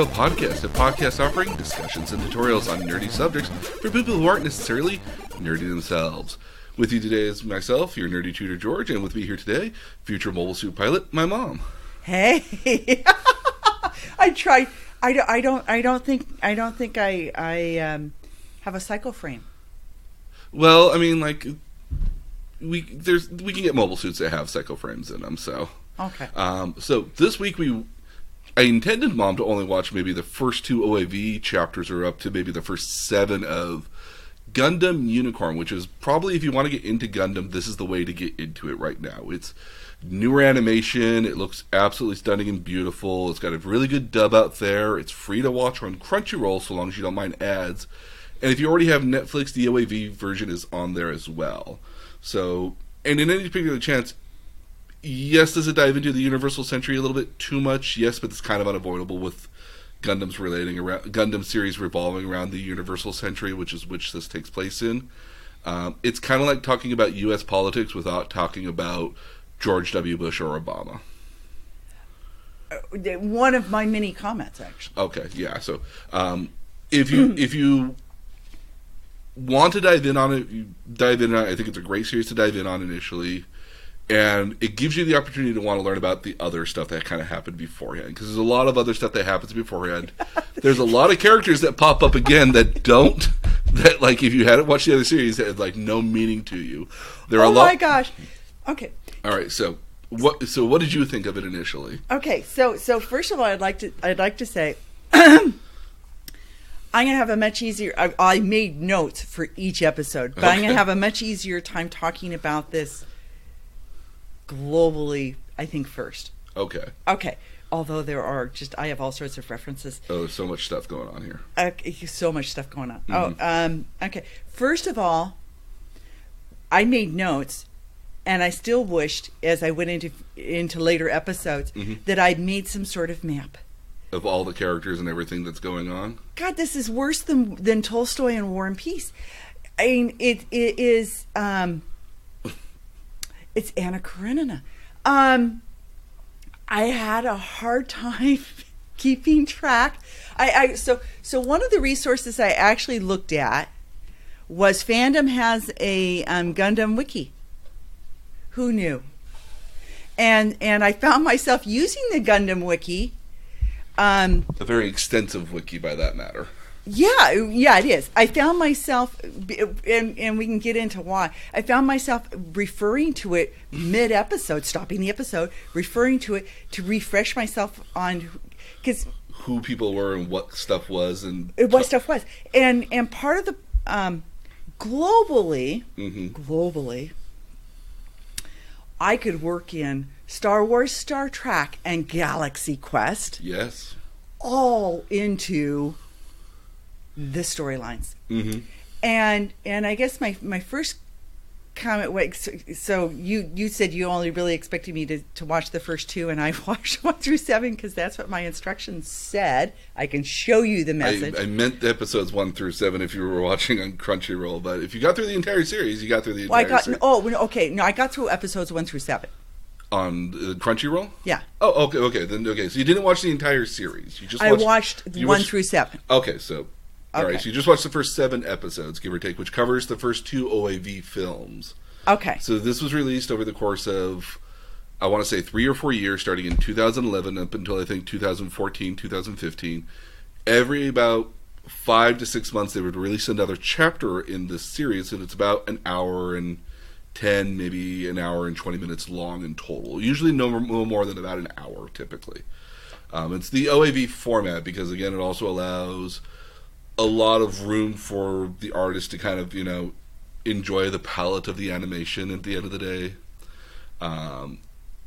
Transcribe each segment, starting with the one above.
Tutorial Podcast, a podcast offering discussions and tutorials on nerdy subjects for people who aren't necessarily nerdy themselves. With you today is myself, your nerdy tutor George, and with me here today, future mobile suit pilot, my mom. Hey, I tried. I don't think I have a cycle frame. Well, I mean, like we can get mobile suits that have cycle frames in them. So Okay. So this week I intended Mom to only watch maybe the first 2 OAV chapters or up to maybe the first 7 of Gundam Unicorn, which is probably, if you want to get into Gundam, this is the way to get into it right now. It's newer animation. It looks absolutely stunning and beautiful. It's got a really good dub out there. It's free to watch on Crunchyroll so long as you don't mind ads. And if you already have Netflix, the OAV version is on there as well. So, and in any particular chance, yes, does it dive into the Universal Century a little bit too much? Yes, but it's kind of unavoidable with Gundam series revolving around the Universal Century, which this takes place in. It's kind of like talking about U.S. politics without talking about George W. Bush or Obama. One of my many comments, actually. Okay, yeah. So, if you want to dive in on it, I think it's a great series to dive in on initially. And it gives you the opportunity to want to learn about the other stuff that kind of happened beforehand. Because there's a lot of other stuff that happens beforehand. There's a lot of characters that pop up again that like, if you hadn't watched the other series, had, like, no meaning to you. My gosh. Okay. All right, so what did you think of it initially? Okay, so first of all, I'd like to say, I'm going to have a much easier, I made notes for each episode, but I'm going to have a much easier time talking about this globally, I think, first. Okay. Although I have all sorts of references. Oh, there's so much stuff going on here. So much stuff going on. Mm-hmm. Okay. First of all, I made notes, and I still wished, as I went into later episodes, that I'd made some sort of map of all the characters and everything that's going on. God, this is worse than Tolstoy and War and Peace. I mean, it is. It's Anna Karenina. I had a hard time keeping track. So one of the resources I actually looked at was Fandom has a Gundam Wiki. Who knew? And I found myself using the Gundam Wiki. A very extensive wiki, by that matter. Yeah, it is. I found myself, and we can get into why. I found myself referring to it mid-episode, stopping the episode, referring to it to refresh myself on, because who people were and what stuff was and and part of the globally, I could work in Star Wars, Star Trek, and Galaxy Quest. Yes, all into the storylines. And I guess my first comment was, so you said you only really expected me to watch the first 2, and I watched 1 through 7 because that's what my instructions said. I can show you the message. I meant episodes 1 through 7 if you were watching on Crunchyroll, but if you got through the entire series, you got through the entire series. I got through episodes 1 through 7. On Crunchyroll? Yeah. Oh, okay. So you didn't watch the entire series. I watched 1 through 7. Okay, so all right, so you just watched the first 7 episodes, give or take, which covers the first 2 OAV films. Okay. So this was released over the course of, I want to say, 3 or 4 years, starting in 2011 up until, I think, 2014, 2015. Every about 5 to 6 months, they would release another chapter in this series, and it's about an hour and 10, maybe an hour and 20 minutes long in total. Usually no more than about an hour, typically. It's the OAV format because, again, it also allows a lot of room for the artist to kind of, enjoy the palette of the animation at the end of the day.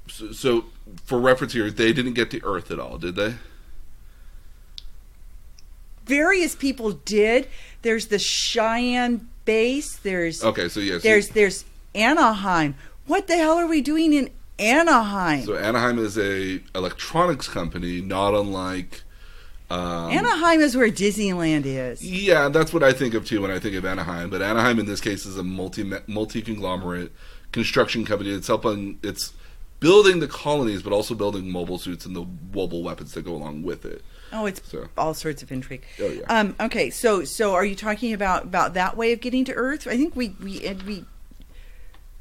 So for reference here, they didn't get to Earth at all, did they? Various people did. There's the Cheyenne base. There's Anaheim. What the hell are we doing in Anaheim? So Anaheim is a electronics company, not unlike Anaheim is where Disneyland is. Yeah, that's what I think of too when I think of Anaheim. But Anaheim in this case is a multi-conglomerate construction company. It's building the colonies, but also building mobile suits and the mobile weapons that go along with it. Oh, it's all sorts of intrigue. Oh, yeah. Okay, so are you talking about that way of getting to Earth? I think we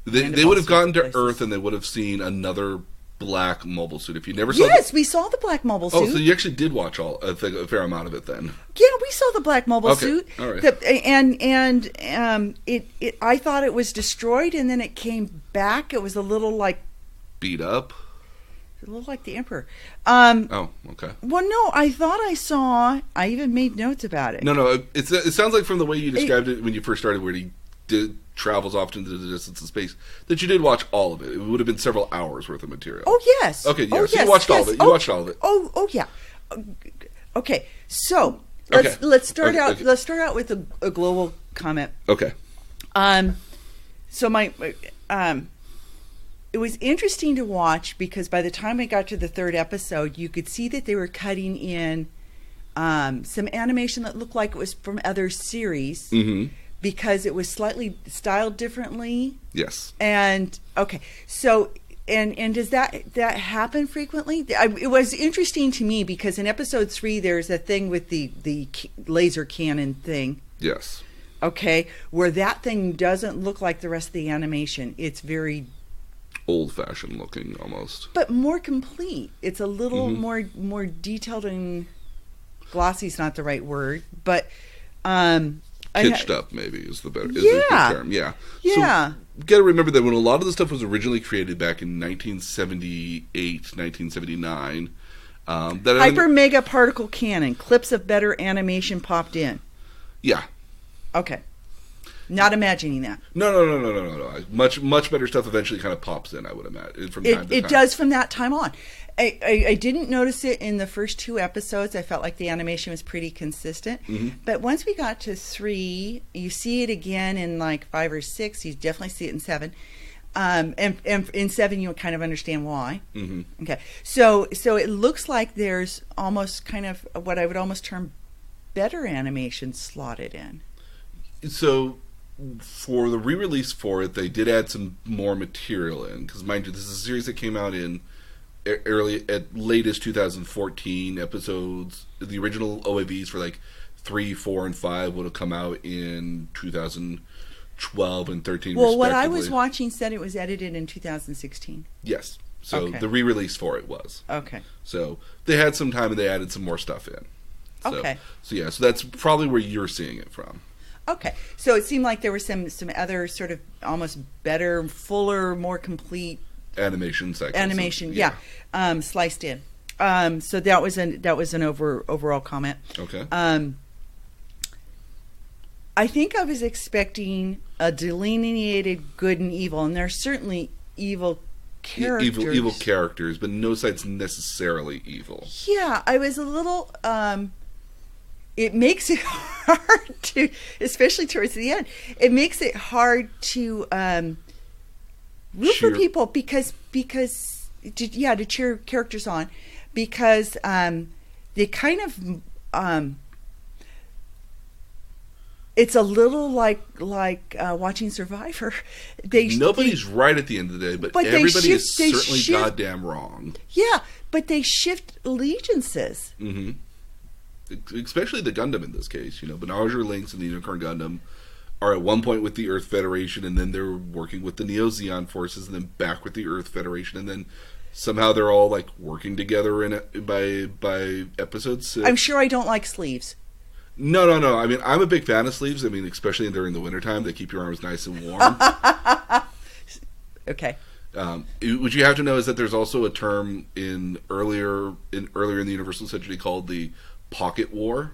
They would have gotten to Earth and they would have seen another black mobile suit. If you never saw Yes, we saw the black mobile suit. Oh, so you actually did watch a fair amount of it then. Yeah, we saw the black mobile suit. All right. I thought it was destroyed and then it came back. It was a little like beat up. A little like the Emperor. Oh, okay. Well, no, I thought I even made notes about it. No, it sounds like from the way you described it when you first started, where he travels off into the distance of space, that you did watch all of it. It would have been several hours worth of material. Oh, yes. Okay, yeah, oh, so yes, you watched all of yes. it. You watched all of it. Oh, yeah. Okay, so let's start out. Let's start out with a global comment. Okay. So it was interesting to watch because by the time I got to the third episode, you could see that they were cutting in some animation that looked like it was from other series because it was slightly styled differently. Yes. And okay, so and does that happen frequently? It was interesting to me because in episode 3 there's a thing with the laser cannon thing. Yes. Okay, where that thing doesn't look like the rest of the animation. It's very old-fashioned looking almost, but more complete. It's a little more detailed and glossy is not the right word, but pitched up maybe is the better term. Yeah. So you got to remember that when a lot of the stuff was originally created back in 1978, 1979, that hyper mega particle cannon, clips of better animation popped in. Yeah. Okay. Not imagining that. No. Much better stuff eventually kind of pops in, I would imagine, from time to time. It does from that time on. I didn't notice it in the first 2 episodes. I felt like the animation was pretty consistent. But once we got to 3, you see it again in like 5 or 6. You definitely see it in 7. And in 7, you'll kind of understand why. Okay. So it looks like there's almost kind of what I would almost term better animation slotted in. So for the re-release for it, they did add some more material in, because mind you, this is a series that came out in latest 2014 episodes. The original OAVs for like 3, 4, and 5 would have come out in 2012 and 13. Well, what I was watching said it was edited in 2016. Yes, so the re-release for it was okay. So they had some time and they added some more stuff in. Okay. So that's probably where you're seeing it from. Okay, so it seemed like there were some other sort of almost better, fuller, more complete animation segments. Sliced in. So that was an overall comment. Okay. I think I was expecting a delineated good and evil, and there's certainly evil characters. Evil characters, but no side's necessarily evil. Yeah, I was a little. It makes it hard to, especially towards the end, it makes it hard to root for people because to cheer characters on, because they kind of it's a little like watching Survivor. Nobody's right at the end of the day, but everybody is certainly goddamn wrong. Yeah, but they shift allegiances. Especially the Gundam in this case. Banagher Lynx and the Unicorn Gundam are at one point with the Earth Federation, and then they're working with the Neo Zeon forces, and then back with the Earth Federation, and then somehow they're all like working together by episode 6. I'm sure I don't like sleeves. No. I mean, I'm a big fan of sleeves. I mean, especially during the wintertime, they keep your arms nice and warm. Okay. What you have to know is that there's also a term earlier in the Universal Century called the Pocket War.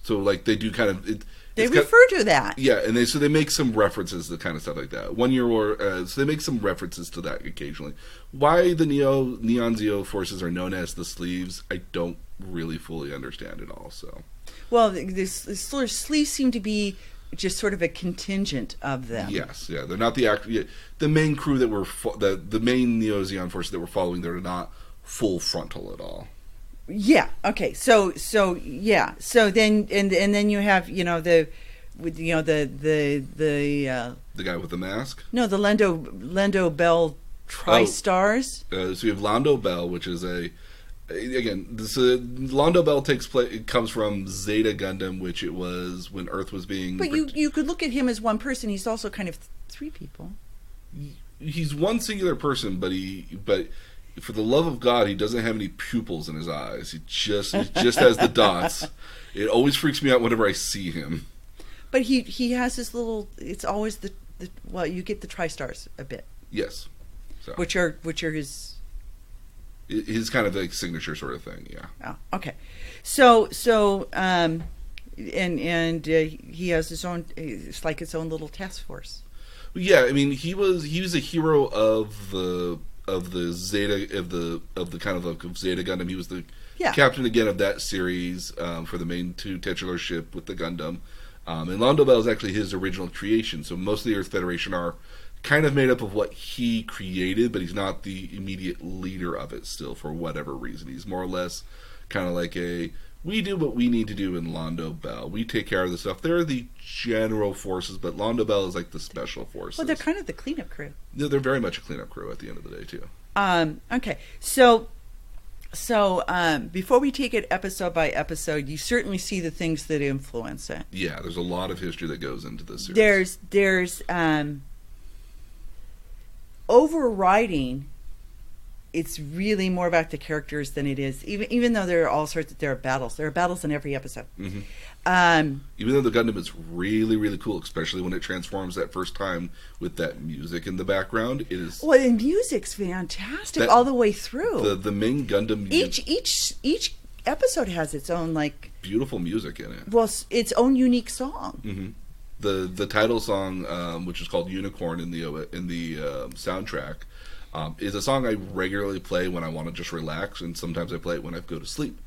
So like they do kind of they refer to that. Yeah, and they make some references to kind of stuff like that. 1 Year War, so they make some references to that occasionally. Why the Neon Zeo forces are known as the sleeves, I don't really fully understand it all. So, well, the sleeves seem to be just sort of a contingent of them. Yes, yeah, they're not the main crew that were the main Neo Zeon forces that were following. They're not full frontal at all. Yeah. Okay. So yeah. So then and then you have the guy with the mask. No, the Lendo Bell Tri-stars? So we have Londo Bell, which is Londo Bell it comes from Zeta Gundam, which it was when Earth was being... But you could look at him as one person. He's also kind of three people. He's one singular person, but for the love of God, he doesn't have any pupils in his eyes. He just has the dots. It always freaks me out whenever I see him. But he has this little... It's always well, you get the tri-stars a bit. Yes. So. Which are his kind of like signature sort of thing, yeah. Oh, okay. So and he has his own. It's like its own little task force. Yeah, I mean he was a hero of the Zeta of the kind of Zeta Gundam. He was the captain again of that series for the main two titular ship with the Gundam. And Londo Bell is actually his original creation. So most of the Earth Federation are kind of made up of what he created, but he's not the immediate leader of it still for whatever reason. He's more or less kind of like we do what we need to do in Londo Bell. We take care of the stuff. They're the general forces, but Londo Bell is like the special forces. Well, they're kind of the cleanup crew. Yeah, they're very much a cleanup crew at the end of the day, too. Okay. So before we take it episode by episode, you certainly see the things that influence it. Yeah, there's a lot of history that goes into this series. There's overriding. It's really more about the characters than it is, even though there are battles. There are battles in every episode. Mm-hmm. Even though the Gundam is really, really cool, especially when it transforms that first time with that music in the background, it is. Well, the music's fantastic all the way through. The main Gundam. Each episode has its own beautiful music in it. Well, its own unique song. Mm-hmm. The title song, which is called Unicorn in the soundtrack. Is a song I regularly play when I want to just relax, and sometimes I play it when I go to sleep.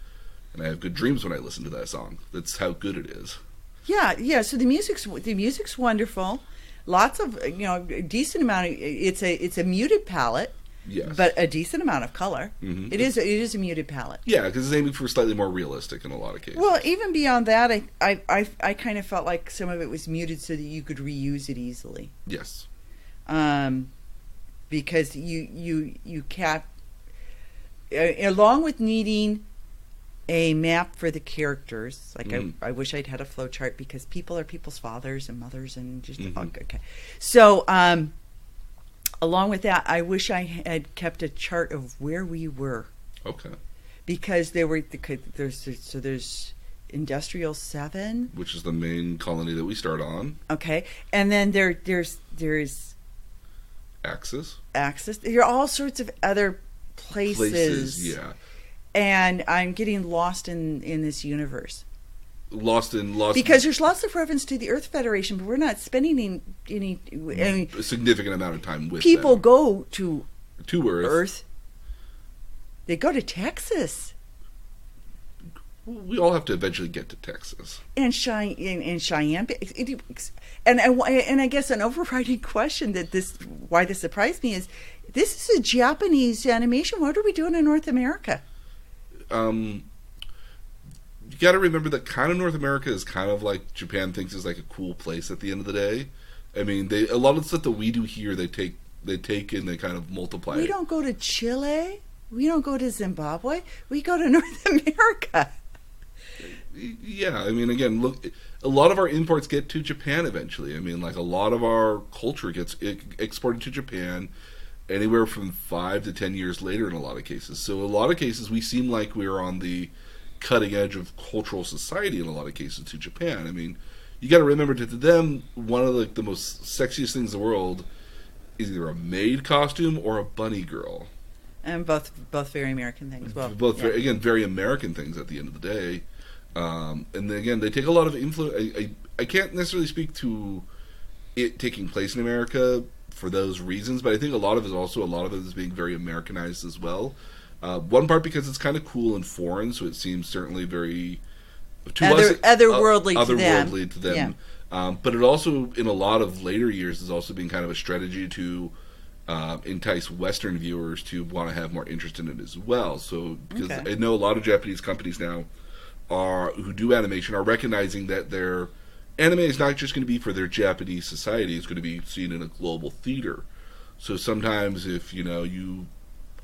And I have good dreams when I listen to that song. That's how good it is. Yeah. So the music's wonderful. Lots of a decent amount of it's a muted palette. Yes. But a decent amount of color. Mm-hmm. It is a muted palette. Yeah, because it's aiming for slightly more realistic in a lot of cases. Well, even beyond that, I kind of felt like some of it was muted so that you could reuse it easily. Yes. Because you can't, along with needing a map for the characters. I wish I'd had a flow chart because people are people's fathers and mothers and just okay. So along with that, I wish I had kept a chart of where we were. Okay. Because there's Industrial 7, which is the main colony that we start on. Okay, and then there's Axis. There are all sorts of other places. Yeah. And I'm getting lost in this universe. Lost because there's lots of reference to the Earth Federation, but we're not spending any a significant amount of time with people. Them. Go to Earth. They go to Texas. We all have to eventually get to Texas. And Cheyenne. And I guess an overriding question why this surprised me is, this is a Japanese animation. What are we doing in North America? You got to remember that kind of North America is kind of like Japan thinks is like a cool place at the end of the day. I mean, a lot of the stuff that we do here, they take and they kind of multiply. We don't go to Chile. We don't go to Zimbabwe. We go to North America. Yeah, I mean, again, look, a lot of our imports get to Japan eventually. I mean, like a lot of our culture gets exported to Japan anywhere from 5 to 10 years later in a lot of cases. So a lot of cases we seem like we're on the cutting edge of cultural society in a lot of cases to Japan. I mean, you got to remember that to them, one of the most sexiest things in the world is either a maid costume or a bunny girl. And both very American things. Well, very American things at the end of the day. And then again, they take a lot of influence. I can't necessarily speak to it taking place in America for those reasons, but I think a lot of it is being very Americanized as well. One part because it's kind of cool and foreign, so it seems certainly very otherworldly to them. Yeah. But it also, in a lot of later years, is also being kind of a strategy to entice Western viewers to want to have more interest in it as well. So, because I know a lot of Japanese companies now who do animation are recognizing that their anime is not just going to be for their Japanese society; it's going to be seen in a global theater. So sometimes if, you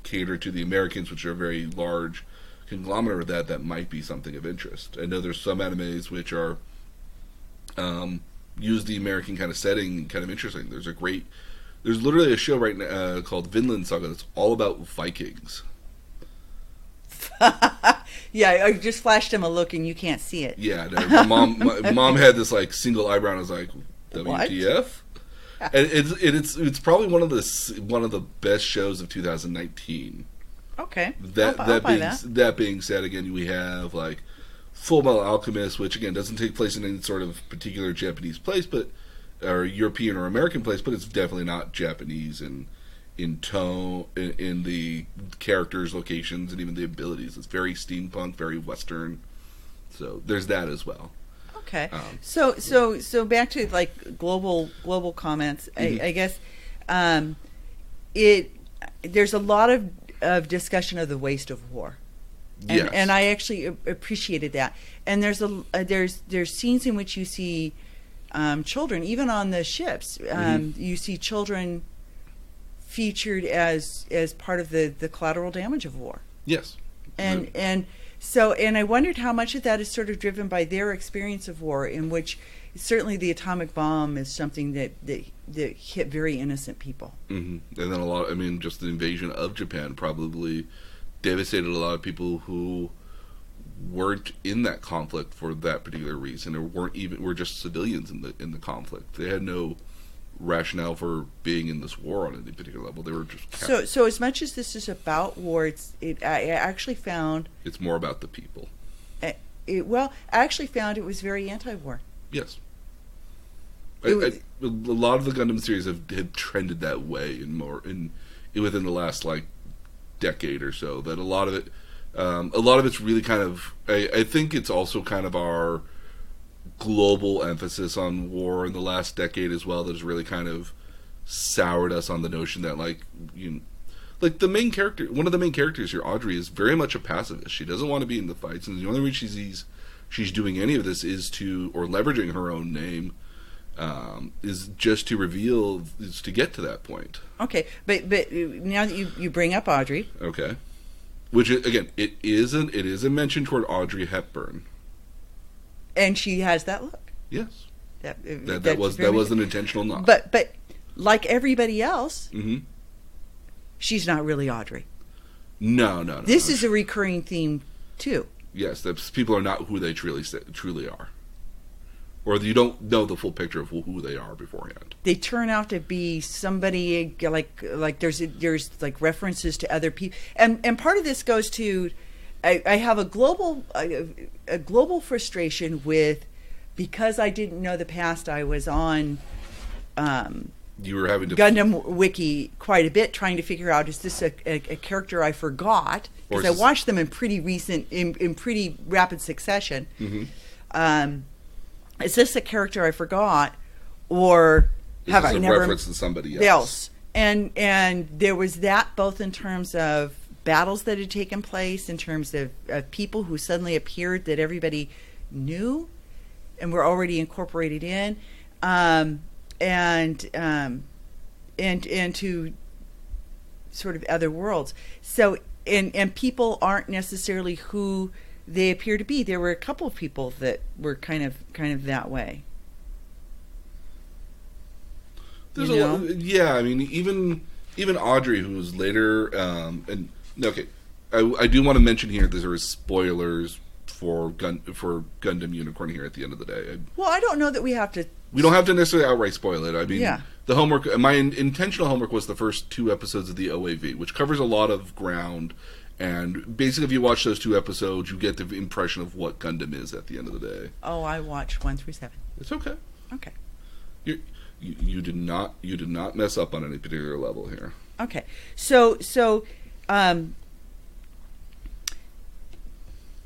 cater to the Americans, which are a very large conglomerate of that might be something of interest. I know there's some animes which are use the American kind of setting, kind of interesting. There's literally a show right now called Vinland Saga that's all about Vikings. Yeah, I just flashed him a look and you can't see it. Yeah, no, my mom had this like single eyebrow and I was like, WTF? And it's probably one of the best shows of 2019. Okay. That being said, again, we have like Full Metal Alchemist, which again doesn't take place in any sort of particular Japanese place, or European or American place, but it's definitely not Japanese in tone, in the characters, locations, and even the abilities. It's very steampunk, very Western. So there's that as well. Okay. So back to like global comments. I guess there's a lot of discussion of the waste of war. Yes. And I actually appreciated that. And there's scenes in which you see children, even on the ships. You see children featured as part of the collateral damage of war. Yes. And I wondered how much of that is sort of driven by their experience of war, in which certainly the atomic bomb is something that hit very innocent people. Mm-hmm. And then just the invasion of Japan probably devastated a lot of people who weren't in that conflict for that particular reason, or were just civilians in the conflict. They had no rationale for being in this war on any particular level. They were just so as much as this is about war, I actually found it's more about the people. I actually found it was very anti-war. Yes. A lot of the Gundam series have trended that way within the last decade or so. That a lot of it's really kind of. I think it's also kind of our global emphasis on war in the last decade as well that has really kind of soured us on the notion that the main character, one of the main characters here, Audrey, is very much a pacifist. She doesn't want to be in the fights, and the only reason she's doing any of this or leveraging her own name is just to get to that point. Okay, but now that you bring up Audrey, okay, which again it is a mention toward Audrey Hepburn, and she has that look. Yes, that was an intentional nod. But like everybody else, mm-hmm. She's not really Audrey. No. This is a recurring theme too. Yes, that people are not who they truly are. Or you don't know the full picture of who they are beforehand. They turn out to be somebody like there's like references to other people, and part of this goes to I have a global frustration with, because I didn't know the past. I was on you were having to Gundam Wiki quite a bit, trying to figure out, is this a character I forgot, because I watched them in pretty rapid succession. Mm-hmm. Is this a character I forgot, or have I never reference to somebody else? And there was that both in terms of battles that had taken place, in terms of people who suddenly appeared that everybody knew and were already incorporated in, and to sort of other worlds. So and people aren't necessarily who they appear to be. There were a couple of people that were kind of that way. There's even Audrey, who was later I do want to mention here that there is spoilers for Gundam Unicorn here at the end of the day. Well, I don't know that we have to. We don't have to necessarily outright spoil it. I mean, yeah. The homework. My intentional homework was the first 2 episodes of the OAV, which covers a lot of ground. And basically, if you watch those 2 episodes, you get the impression of what Gundam is at the end of the day. Oh, I watched 1 through 7. It's okay. Okay. You did not mess up on any particular level here. Okay. So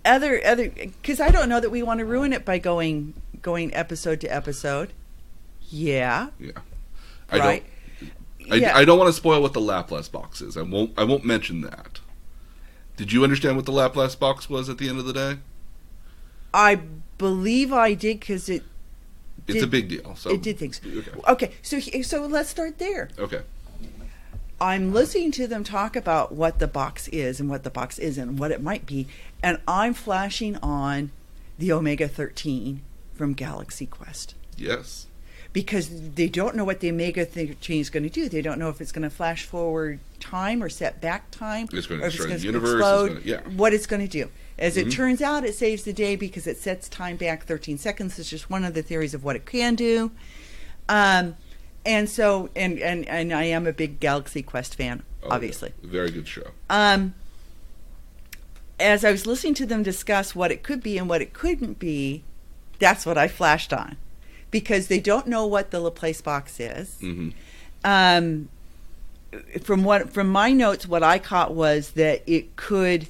other because I don't know that we want to ruin it by going episode to episode. Yeah. Yeah. Right. I don't want to spoil what the Laplace box is. I won't mention that. Did you understand what the Laplace box was at the end of the day? I believe I did, because it's a big deal. So it did things. Okay. So let's start there. Okay. I'm listening to them talk about what the box is and what the box isn't and what it might be, and I'm flashing on the Omega 13 from Galaxy Quest. Yes. Because they don't know what the Omega 13 is going to do. They don't know if it's going to flash forward time or set back time. It's going or to if destroy it's the going to universe. explode, what it's going to do. As it turns out, it saves the day because it sets time back 13 seconds. It's just one of the theories of what it can do. And so, and I am a big Galaxy Quest fan, obviously. Yeah. Very good show. As I was listening to them discuss what it could be and what it couldn't be, that's what I flashed on. Because they don't know what the Laplace box is. Mm-hmm. From my notes, what I caught was that it could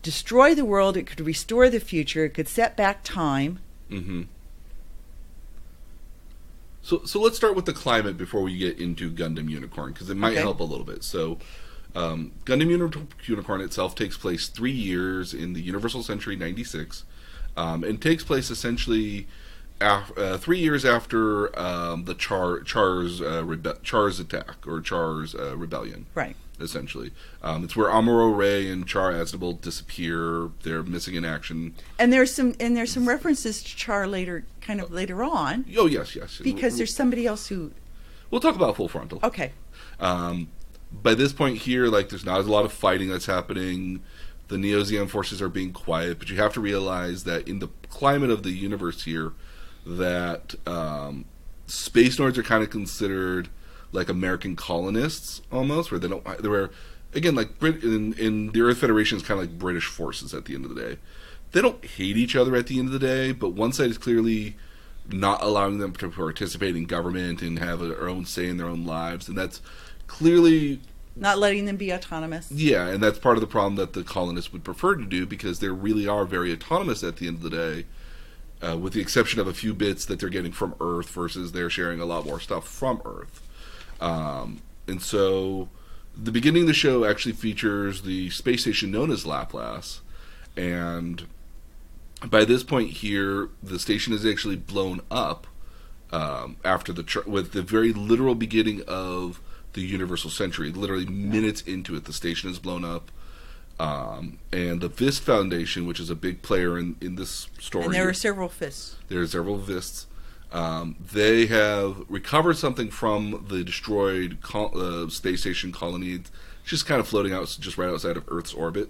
destroy the world, it could restore the future, it could set back time. Mm-hmm. So let's start with the climate before we get into Gundam Unicorn, because it might help a little bit. So Gundam Unicorn itself takes place 3 years in the Universal Century 96, and takes place essentially 3 years after the Char's attack, or Char's rebellion. Right. Essentially. It's where Arumo Ray and Char Aznable disappear. They're missing in action. And there's some references to Char later on. Oh, yes. Because there's somebody else who... We'll talk about Full Frontal. Okay. By this point here, there's not a lot of fighting that's happening. The Neo-Zeon forces are being quiet, but you have to realize that in the climate of the universe here, that space Nords are kind of considered like American colonists almost, where they were again like in the Earth Federation is kind of like British forces at the end of the day. They don't hate each other at the end of the day, but one side is clearly not allowing them to participate in government and have their own say in their own lives, and that's clearly not letting them be autonomous. Yeah, and that's part of the problem that the colonists would prefer to do, because they really are very autonomous at the end of the day, with the exception of a few bits that they're getting from Earth versus they're sharing a lot more stuff from Earth. And so the beginning of the show actually features the space station known as Laplace, and by this point here, the station is actually blown up after with the very literal beginning of the Universal Century. Literally minutes into it, the station is blown up. And the Vist Foundation, which is a big player in this story. And there are several Vists. There are several Vists. They have recovered something from the destroyed space station colony. It's just kind of floating out just right outside of Earth's orbit.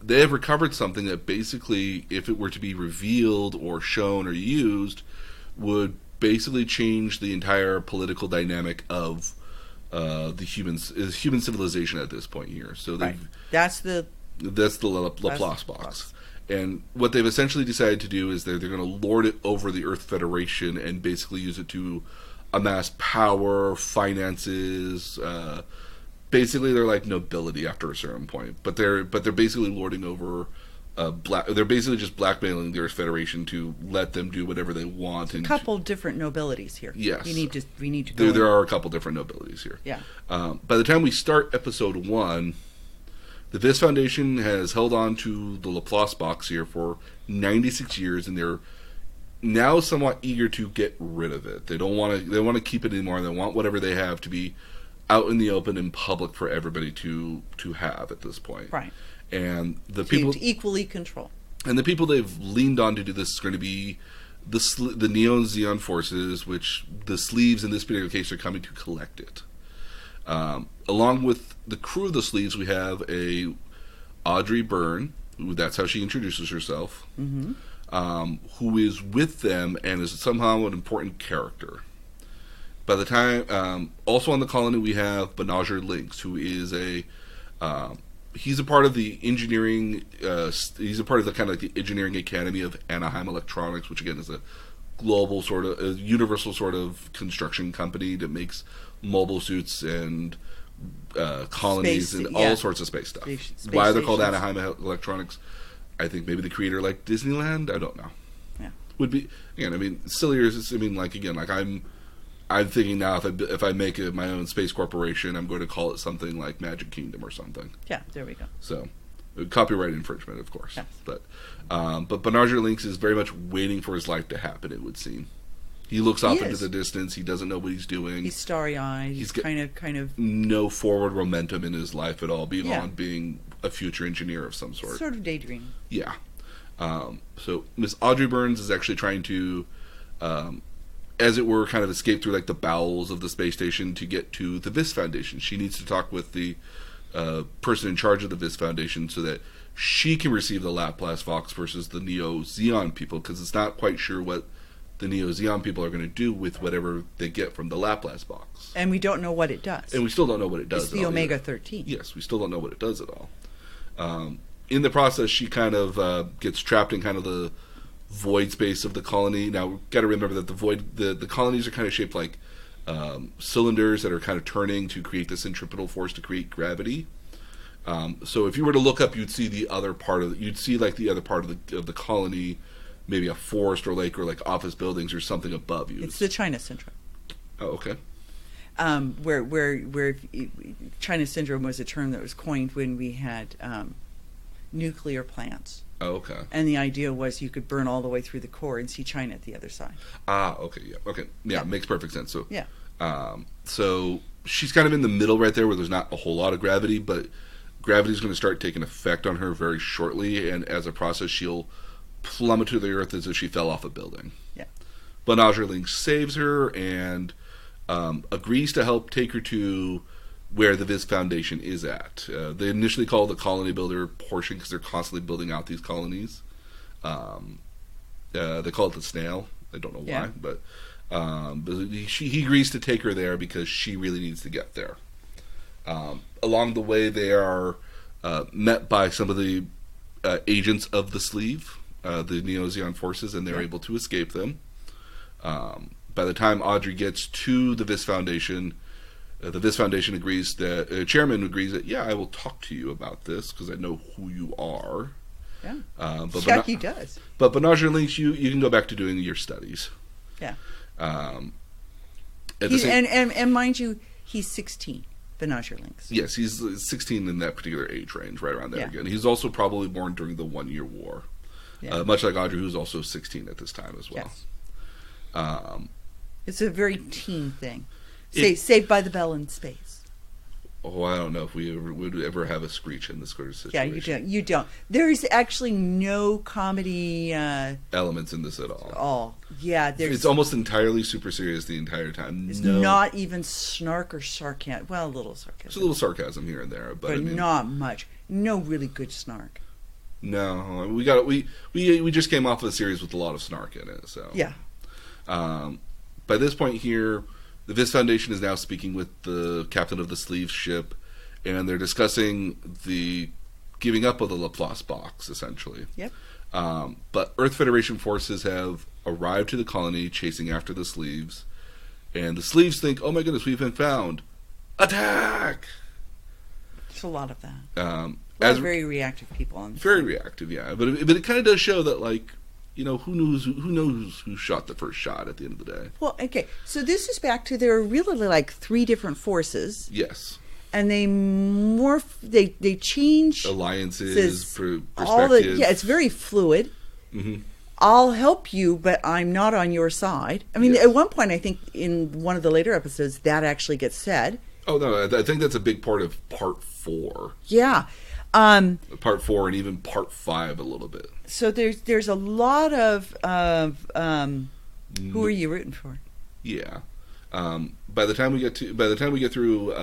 They have recovered something that basically, if it were to be revealed or shown or used, would basically change the entire political dynamic of the human civilization at this point here. So that's the Laplace box. And what they've essentially decided to do is they're going to lord it over the Earth Federation and basically use it to amass power, finances. Basically, they're like nobility after a certain point, but they're basically lording over. They're basically just blackmailing the Earth Federation to let them do whatever they want. A couple different nobilities here. Yes, we need to go. There are a couple different nobilities here. Yeah. By the time we start episode 1, the Vist Foundation has held on to the Laplace box here for 96 years, and they're now somewhat eager to get rid of it. They don't want to. They want to keep it anymore. They want whatever they have to be out in the open in public for everybody to have at this point. Right. And the people to equally control. And the people they've leaned on to do this is going to be the Neo-Zeon forces, which the Sleeves in this particular case are coming to collect it. Along with the crew of the Sleeves, we have a Audrey Byrne, that's how she introduces herself, who is with them and is somehow an important character. By the time, also on the colony, we have Banager Lynx, who is he's a part of the engineering. He's a part of the kind of like the engineering academy of Anaheim Electronics, which again is a global sort of, a universal sort of construction company that makes mobile suits and colonies and all sorts of space stuff. Why they're called Anaheim Electronics, I think maybe the creator like Disneyland. I don't know. Yeah, would be again. I mean, sillier. I mean, like again, like I'm thinking now if I make my own space corporation, I'm going to call it something like Magic Kingdom or something. Yeah, there we go. So, copyright infringement, of course. Yes. But Banager Lynx is very much waiting for his life to happen, it would seem. He looks off into the distance. He doesn't know what he's doing. He's starry-eyed. He's kind of no forward momentum in his life at all, beyond being a future engineer of some sort. Sort of daydreaming. Yeah. So Miss Audrey Burns is actually trying to, as it were, kind of escape through like the bowels of the space station to get to the Vis Foundation. She needs to talk with the person in charge of the Vis Foundation so that she can receive the Laplace Vox versus the Neo Zeon people, because it's not quite sure what the Neo Zeon people are going to do with whatever they get from the Laplace Box. And we don't know what it does. And we still don't know what it does. It's the Omega-13. Yes, we still don't know what it does at all. In the process, she kind of gets trapped in kind of the void space of the colony. Now, we've got to remember that the colonies are kind of shaped like cylinders that are kind of turning to create the centripetal force to create gravity. So if you were to look up, you'd see the other part of the colony, maybe a forest or lake or like office buildings or something above you. It's the China syndrome. Oh, okay. Where China syndrome was a term that was coined when we had nuclear plants. Oh, okay. And the idea was you could burn all the way through the core and see China at the other side. Ah, okay, yeah, okay, yeah, makes perfect sense. So, yeah. So she's kind of in the middle right there, where there's not a whole lot of gravity, but gravity's going to start taking effect on her very shortly, and as a process, she'll plummet to the earth as if she fell off a building. Yeah. But Naja saves her and agrees to help take her to where the Vis Foundation is at. They initially call the colony builder portion because they're constantly building out these colonies. They call it the snail. I don't know why, but he agrees to take her there because she really needs to get there. Along the way, they are met by some of the agents of the sleeve, the Neo-Zeon forces, and they're able to escape them. By the time Audrey gets to the Vis Foundation, the Vis Foundation agrees that chairman agrees that I will talk to you about this because I know who you are. Yeah, he does. But Naja Links, you can go back to doing your studies. Yeah. And mind you, he's 16. Naja Links. Yes, he's 16 in that particular age range, right around there again. He's also probably born during the 1 Year War, much like Audrey, who's also 16 at this time as well. Yes. It's a very teen thing. Saved by the Bell in space. Oh, I don't know if we would ever have a Screech in this sort of situation. Yeah, you don't. There is actually no comedy elements in this at all. Yeah, it's almost entirely super serious the entire time. It's not even snark or sarcasm. Well, a little sarcasm. There's a little sarcasm here and there, but I mean, not much. No really good snark. No, we just came off of a series with a lot of snark in it. So yeah. By this point here, the Vis Foundation is now speaking with the captain of the Sleeve ship, and they're discussing the giving up of the Laplace box, essentially. Yep. But Earth Federation forces have arrived to the colony, chasing after the Sleeves, and the Sleeves think, "Oh my goodness, we've been found! Attack!" There's a lot of that. As very reactive people on. Very reactive, yeah. But it kind of does show that, like, who knows who shot the first shot at the end of the day. Well, okay. So this is back to there are really like 3 different forces. Yes. And they morph. They change alliances, perspectives. It's very fluid. Mm-hmm. I'll help you, but I'm not on your side. I mean, at one point, I think in one of the later episodes, that actually gets said. Oh no, I think that's a big part of Part 4. Yeah. Part 4 and even Part 5 a little bit. So there's a lot of who are you rooting for? Yeah. By the time we get through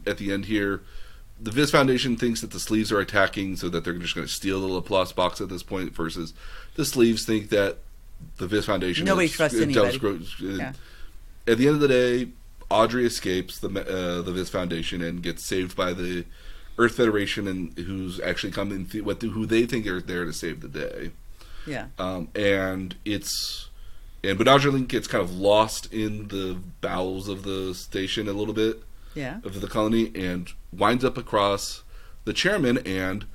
at the end here, the Vis Foundation thinks that the Sleeves are attacking, so that they're just going to steal the Laplace box at this point. Versus the Sleeves think that the Vis Foundation trusts anybody. Yeah. At the end of the day, Audrey escapes the Vis Foundation and gets saved by the Earth Federation, and who's actually come in who they think are there to save the day. Yeah. But Naja Link gets kind of lost in the bowels of the station a little bit. Yeah. Of the colony, and winds up across the chairman and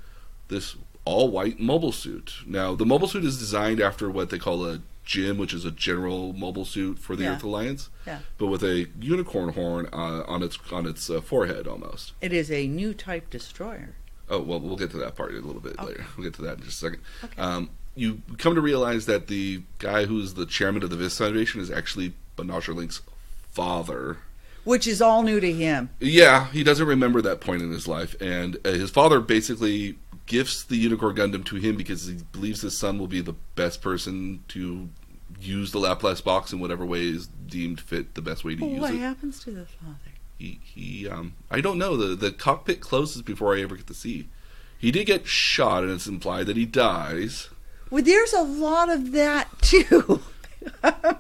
this all-white mobile suit. Now, the mobile suit is designed after what they call a GIM, which is a general mobile suit for the Earth Alliance. Yeah. But with a unicorn horn on its forehead, almost. It is a new type destroyer. Oh, well, we'll get to that part a little bit later. We'll get to that in just a second. Okay. you come to realize that the guy who's the chairman of the Vis Foundation is actually Banasher Link's father. Which is all new to him. Yeah, he doesn't remember that point in his life. And his father basically gifts the Unicorn Gundam to him because he believes his son will be the best person to use the Laplace box in whatever way is deemed fit, the best way to use it. What happens to the father? I don't know. The cockpit closes before I ever get to see. He did get shot, and it's implied that he dies. Well, there's a lot of that, too.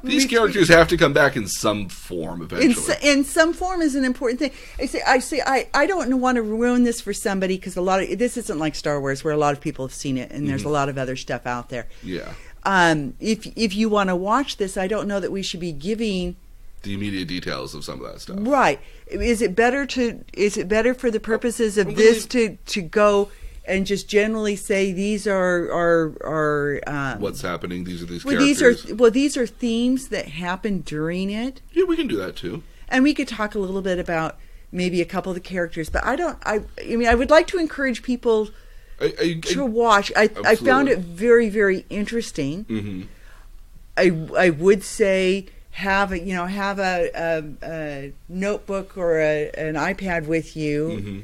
These characters have to come back in some form eventually. In some form is an important thing. I don't want to ruin this for somebody because this isn't like Star Wars where a lot of people have seen it and there's a lot of other stuff out there. Yeah. If you want to watch this, I don't know that we should be giving the immediate details of some of that stuff. Right. Is it better for the purposes of this to go and just generally say these are what's happening? These are these characters. These are themes that happen during it. Yeah, we can do that too. And we could talk a little bit about maybe a couple of the characters, but I would like to encourage people to watch. I found it very, very interesting. Mm-hmm. I would say have a notebook or an iPad with you. Mm-hmm.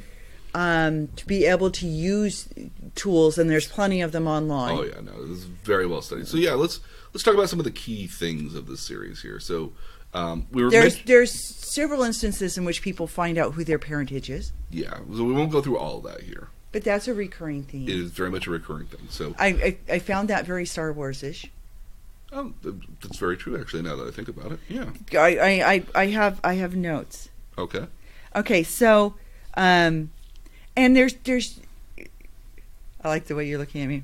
To be able to use tools, and there's plenty of them online. Oh yeah, no, this is very well studied. So yeah, let's talk about some of the key things of this series here. So there's several instances in which people find out who their parentage is. Yeah, so we won't go through all of that here. But that's a recurring theme. It is very much a recurring thing. So I found that very Star Wars-ish. Oh, that's very true. Actually, now that I think about it, yeah. I have notes. Okay. Okay, so. And there's I like the way you're looking at me.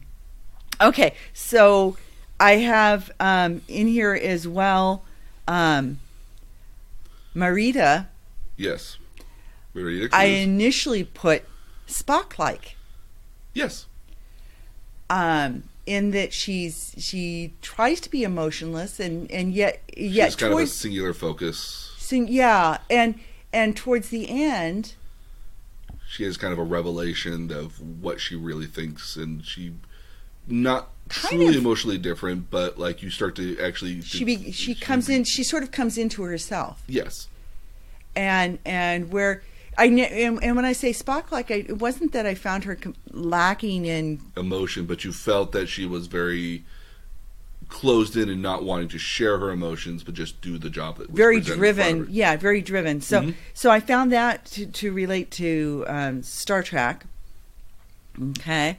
Okay, so I have in here as well Marita. Yes. Marita. I initially put Spock-like. Yes. In that she tries to be emotionless and yet she's kind of a singular focus. Yeah, and towards the end she has kind of a revelation of what she really thinks, and she not truly emotionally different, but like you start to actually she comes in. She sort of comes into herself. Yes, and where and when I say Spock-like, it wasn't that I found her lacking in emotion, but you felt that she was very closed in and not wanting to share her emotions, but just do the job that was very driven. Yeah, very driven. So so I found that to relate to Star Trek. Okay,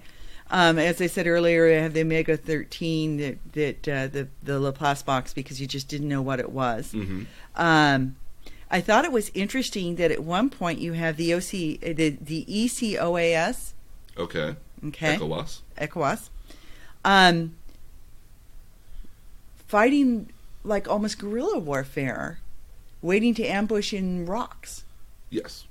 as I said earlier, I have the Omega 13 that the Laplace box because you just didn't know what it was. I thought it was interesting that at one point you have the ECOAS. Okay. ECOWAS. Fighting like almost guerrilla warfare, waiting to ambush in rocks. Yes.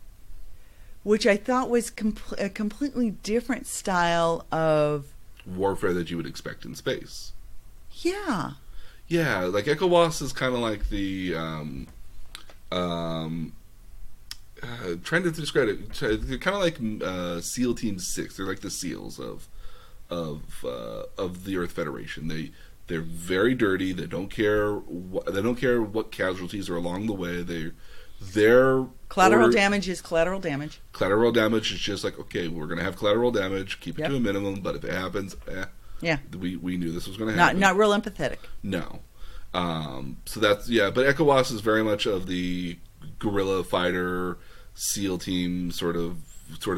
Which I thought was a completely different style of warfare that you would expect in space. Yeah. Yeah, like ECOWAS is kind of like the trying to describe it. They're kind of like SEAL Team 6. They're like the SEALs of the Earth Federation. They're very dirty. They don't care. They don't care what casualties are along the way. Their collateral damage is collateral damage. Collateral damage is just like, okay, we're going to have collateral damage. Keep it to a minimum. But if it happens, we knew this was going to happen. Not real empathetic. No. So that's But ECOWAS is very much of the guerrilla fighter SEAL team sort of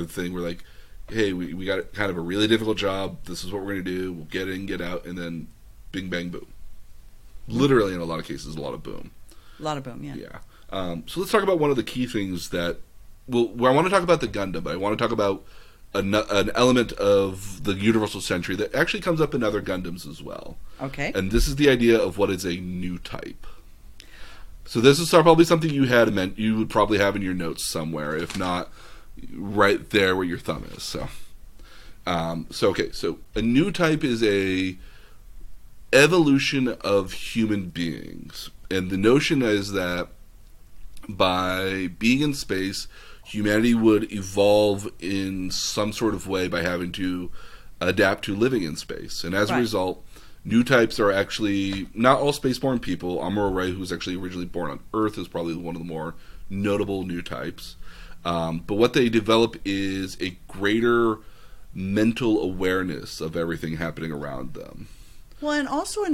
thing. We're like, hey, we got kind of a really difficult job. This is what we're going to do. We'll get in, get out, and then. Bing, bang, boom. Literally, in a lot of cases, a lot of boom. A lot of boom, yeah. Yeah. So let's talk about one of the key things that... Well, I want to talk about the Gundam, but I want to talk about an element of the Universal Century that actually comes up in other Gundams as well. Okay. And this is the idea of what is a new type. So this is probably something you would probably have in your notes somewhere, if not right there where your thumb is. So a new type is a evolution of human beings, and the notion is that by being in space, humanity would evolve in some sort of way by having to adapt to living in space, and as a result, New types are actually not all spaceborne people. Arumo Ray, who was actually originally born on Earth, is probably one of the more notable new types. But what they develop is a greater mental awareness of everything happening around them. Well, and also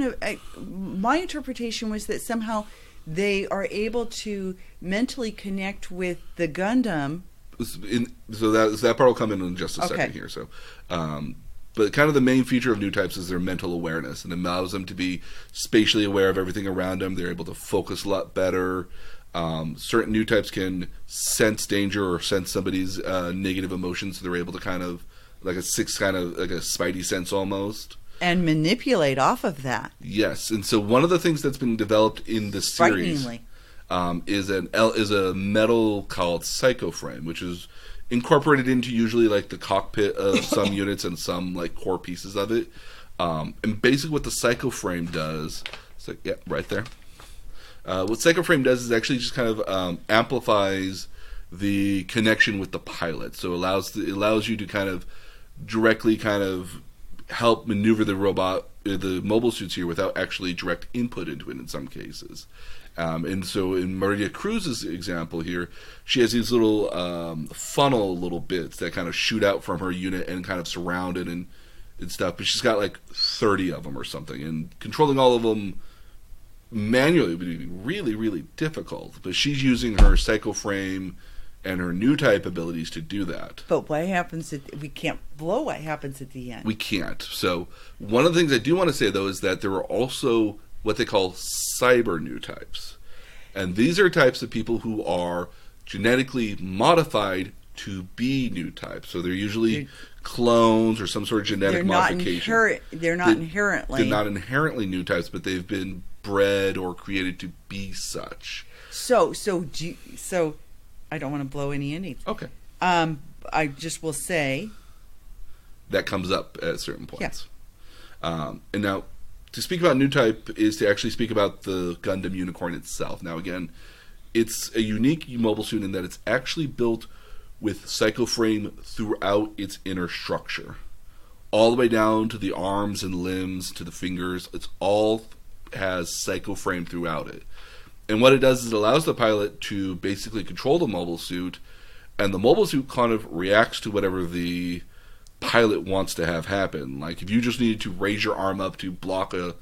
my interpretation was that somehow they are able to mentally connect with the Gundam. So that part will come in just a second here. So, but kind of the main feature of new types is their mental awareness, and it allows them to be spatially aware of everything around them. They're able to focus a lot better. Certain new types can sense danger or sense somebody's negative emotions, so they're able to kind of like a spidey sense almost. And manipulate off of that. Yes, and so one of the things that's been developed in this series is a metal called psychoframe, which is incorporated into usually like the cockpit of some units and some like core pieces of it. And basically, what the psychoframe does, right there. What psychoframe does is actually just kind of amplifies the connection with the pilot, so it allows you to kind of directly kind of help maneuver the mobile suits here without actually direct input into it in some cases. And so in Maria Cruz's example here, she has these little funnel little bits that kind of shoot out from her unit and kind of surround it and stuff. But she's got like 30 of them or something. And controlling all of them manually would be really, really difficult. But she's using her psychoframe and her new type abilities to do that. But what happens if we can't blow what happens at the end? We can't. So one of the things I do want to say, though, is that there are also what they call cyber new types. And these are types of people who are genetically modified to be new types. So they're usually clones or some sort of genetic modification. They're not inherently new types, but they've been bred or created to be such. So I don't want to blow any endings. Okay. I just will say that comes up at certain points. Yeah. And now, to speak about new type is to actually speak about the Gundam Unicorn itself. Now, again, it's a unique mobile suit in that it's actually built with psychoframe throughout its inner structure, all the way down to the arms and limbs to the fingers. It's all has psychoframe throughout it. And what it does is it allows the pilot to basically control the mobile suit, and the mobile suit kind of reacts to whatever the pilot wants to have happen. Like if you just needed to raise your arm up to block a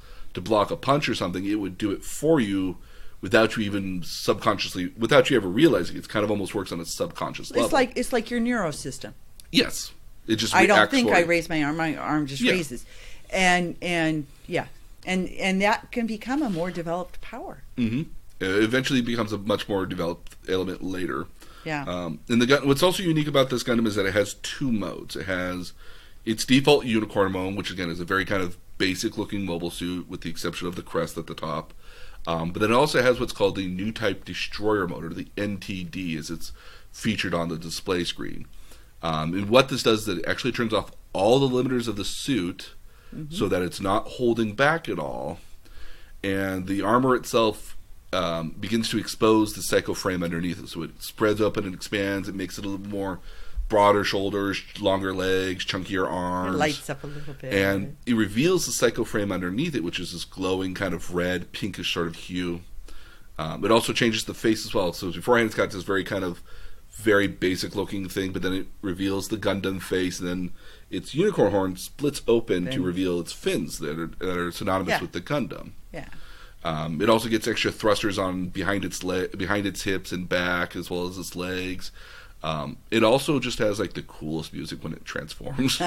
punch or something, it would do it for you without you ever realizing. It kind of almost works on a subconscious level. It's like your neuro system. Yes, it just. I don't think I raise my arm just raises, and that can become a more developed power. Mm-hmm. It eventually becomes a much more developed element later. Yeah. And what's also unique about this Gundam is that it has two modes. It has its default Unicorn mode, which again is a very kind of basic looking mobile suit with the exception of the crest at the top. But then it also has what's called the New Type Destroyer mode, or the NTD, as it's featured on the display screen. And what this does is it actually turns off all the limiters of the suit so that it's not holding back at all. And the armor itself begins to expose the psychoframe underneath it. So it spreads open and expands. It makes it a little more broader shoulders, longer legs, chunkier arms. It lights up a little bit. And it reveals the psychoframe underneath it, which is this glowing kind of red, pinkish sort of hue. It also changes the face as well. So beforehand it's got this very basic looking thing, but then it reveals the Gundam face, and then its unicorn horn splits open to reveal its fins that are synonymous with the Gundam. Yeah. It also gets extra thrusters on behind its hips and back, as well as its legs. It also just has like the coolest music when it transforms.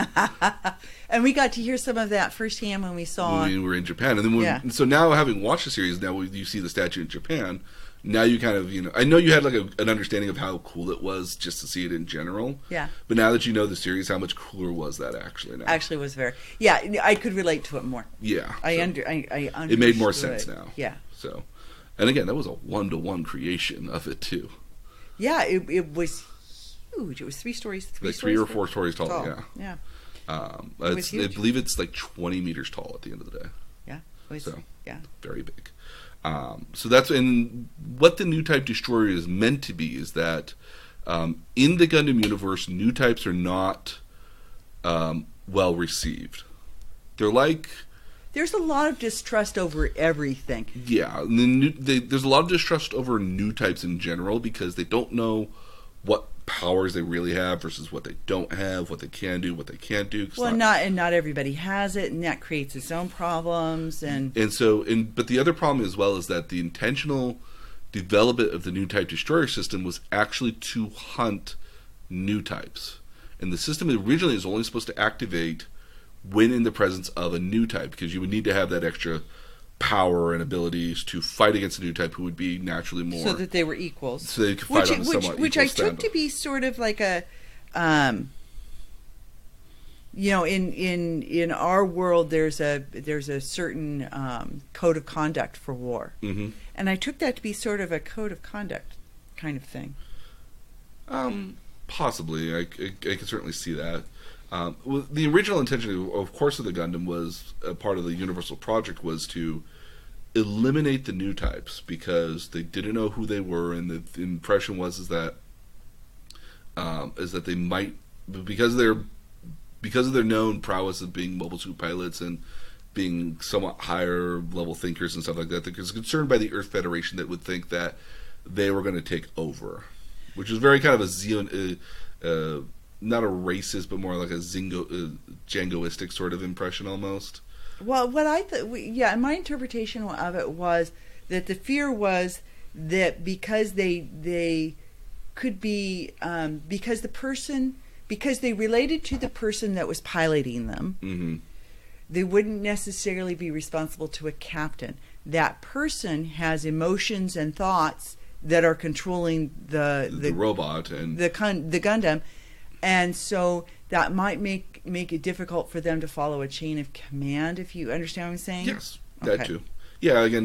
And we got to hear some of that firsthand when we saw. When we were in Japan, and then so now having watched the series, now you see the statue in Japan. Now you kind of, I know you had like an understanding of how cool it was just to see it in general. Yeah. But now that you know the series, how much cooler was that actually now? Actually, was very. Yeah, I could relate to it more. Yeah. I understood. It made more sense now. Yeah. So, and again, that was a 1-to-1 creation of it too. Yeah, it was huge. It was 3 stories. Three or 4 stories tall. Yeah. Yeah. I believe it's like 20 meters tall at the end of the day. Yeah. Very big. So that's what the New Type Destroyer is meant to be is that in the Gundam universe, new types are not well received. They're there's a lot of distrust over everything. Yeah, and there's a lot of distrust over new types in general because they don't know what powers they really have versus what they don't have, what they can do, what they can't do. Well, not everybody has it, and that creates its own problems. But the other problem as well is that the intentional development of the new type destroyer system was actually to hunt new types, and the system originally is only supposed to activate when in the presence of a new type, because you would need to have that extra power and abilities to fight against a new type who would be naturally more... So that they were equals. So they could fight on a somewhat which equal I took standoff. to be sort of like a... in our world, there's a certain code of conduct for war. Mm-hmm. And I took that to be sort of a code of conduct kind of thing. Possibly. I can certainly see that. The original intention, of course, of the Gundam was a part of the Universal Project was to eliminate the new types because they didn't know who they were, and the impression was is that they might, because of their known prowess of being mobile suit pilots and being somewhat higher level thinkers and stuff like that, they're concerned by the Earth Federation that would think that they were going to take over, which is very kind of a Zeon. Not a racist, but more like a Jangoistic sort of impression almost. Well, what I thought, my interpretation of it was that the fear was that because they could be, because they related to the person that was piloting them, mm-hmm. they wouldn't necessarily be responsible to a captain. That person has emotions and thoughts that are controlling the robot and the Gundam. And so that might make it difficult for them to follow a chain of command, if you understand what I'm saying. Yes, that too. Yeah, again,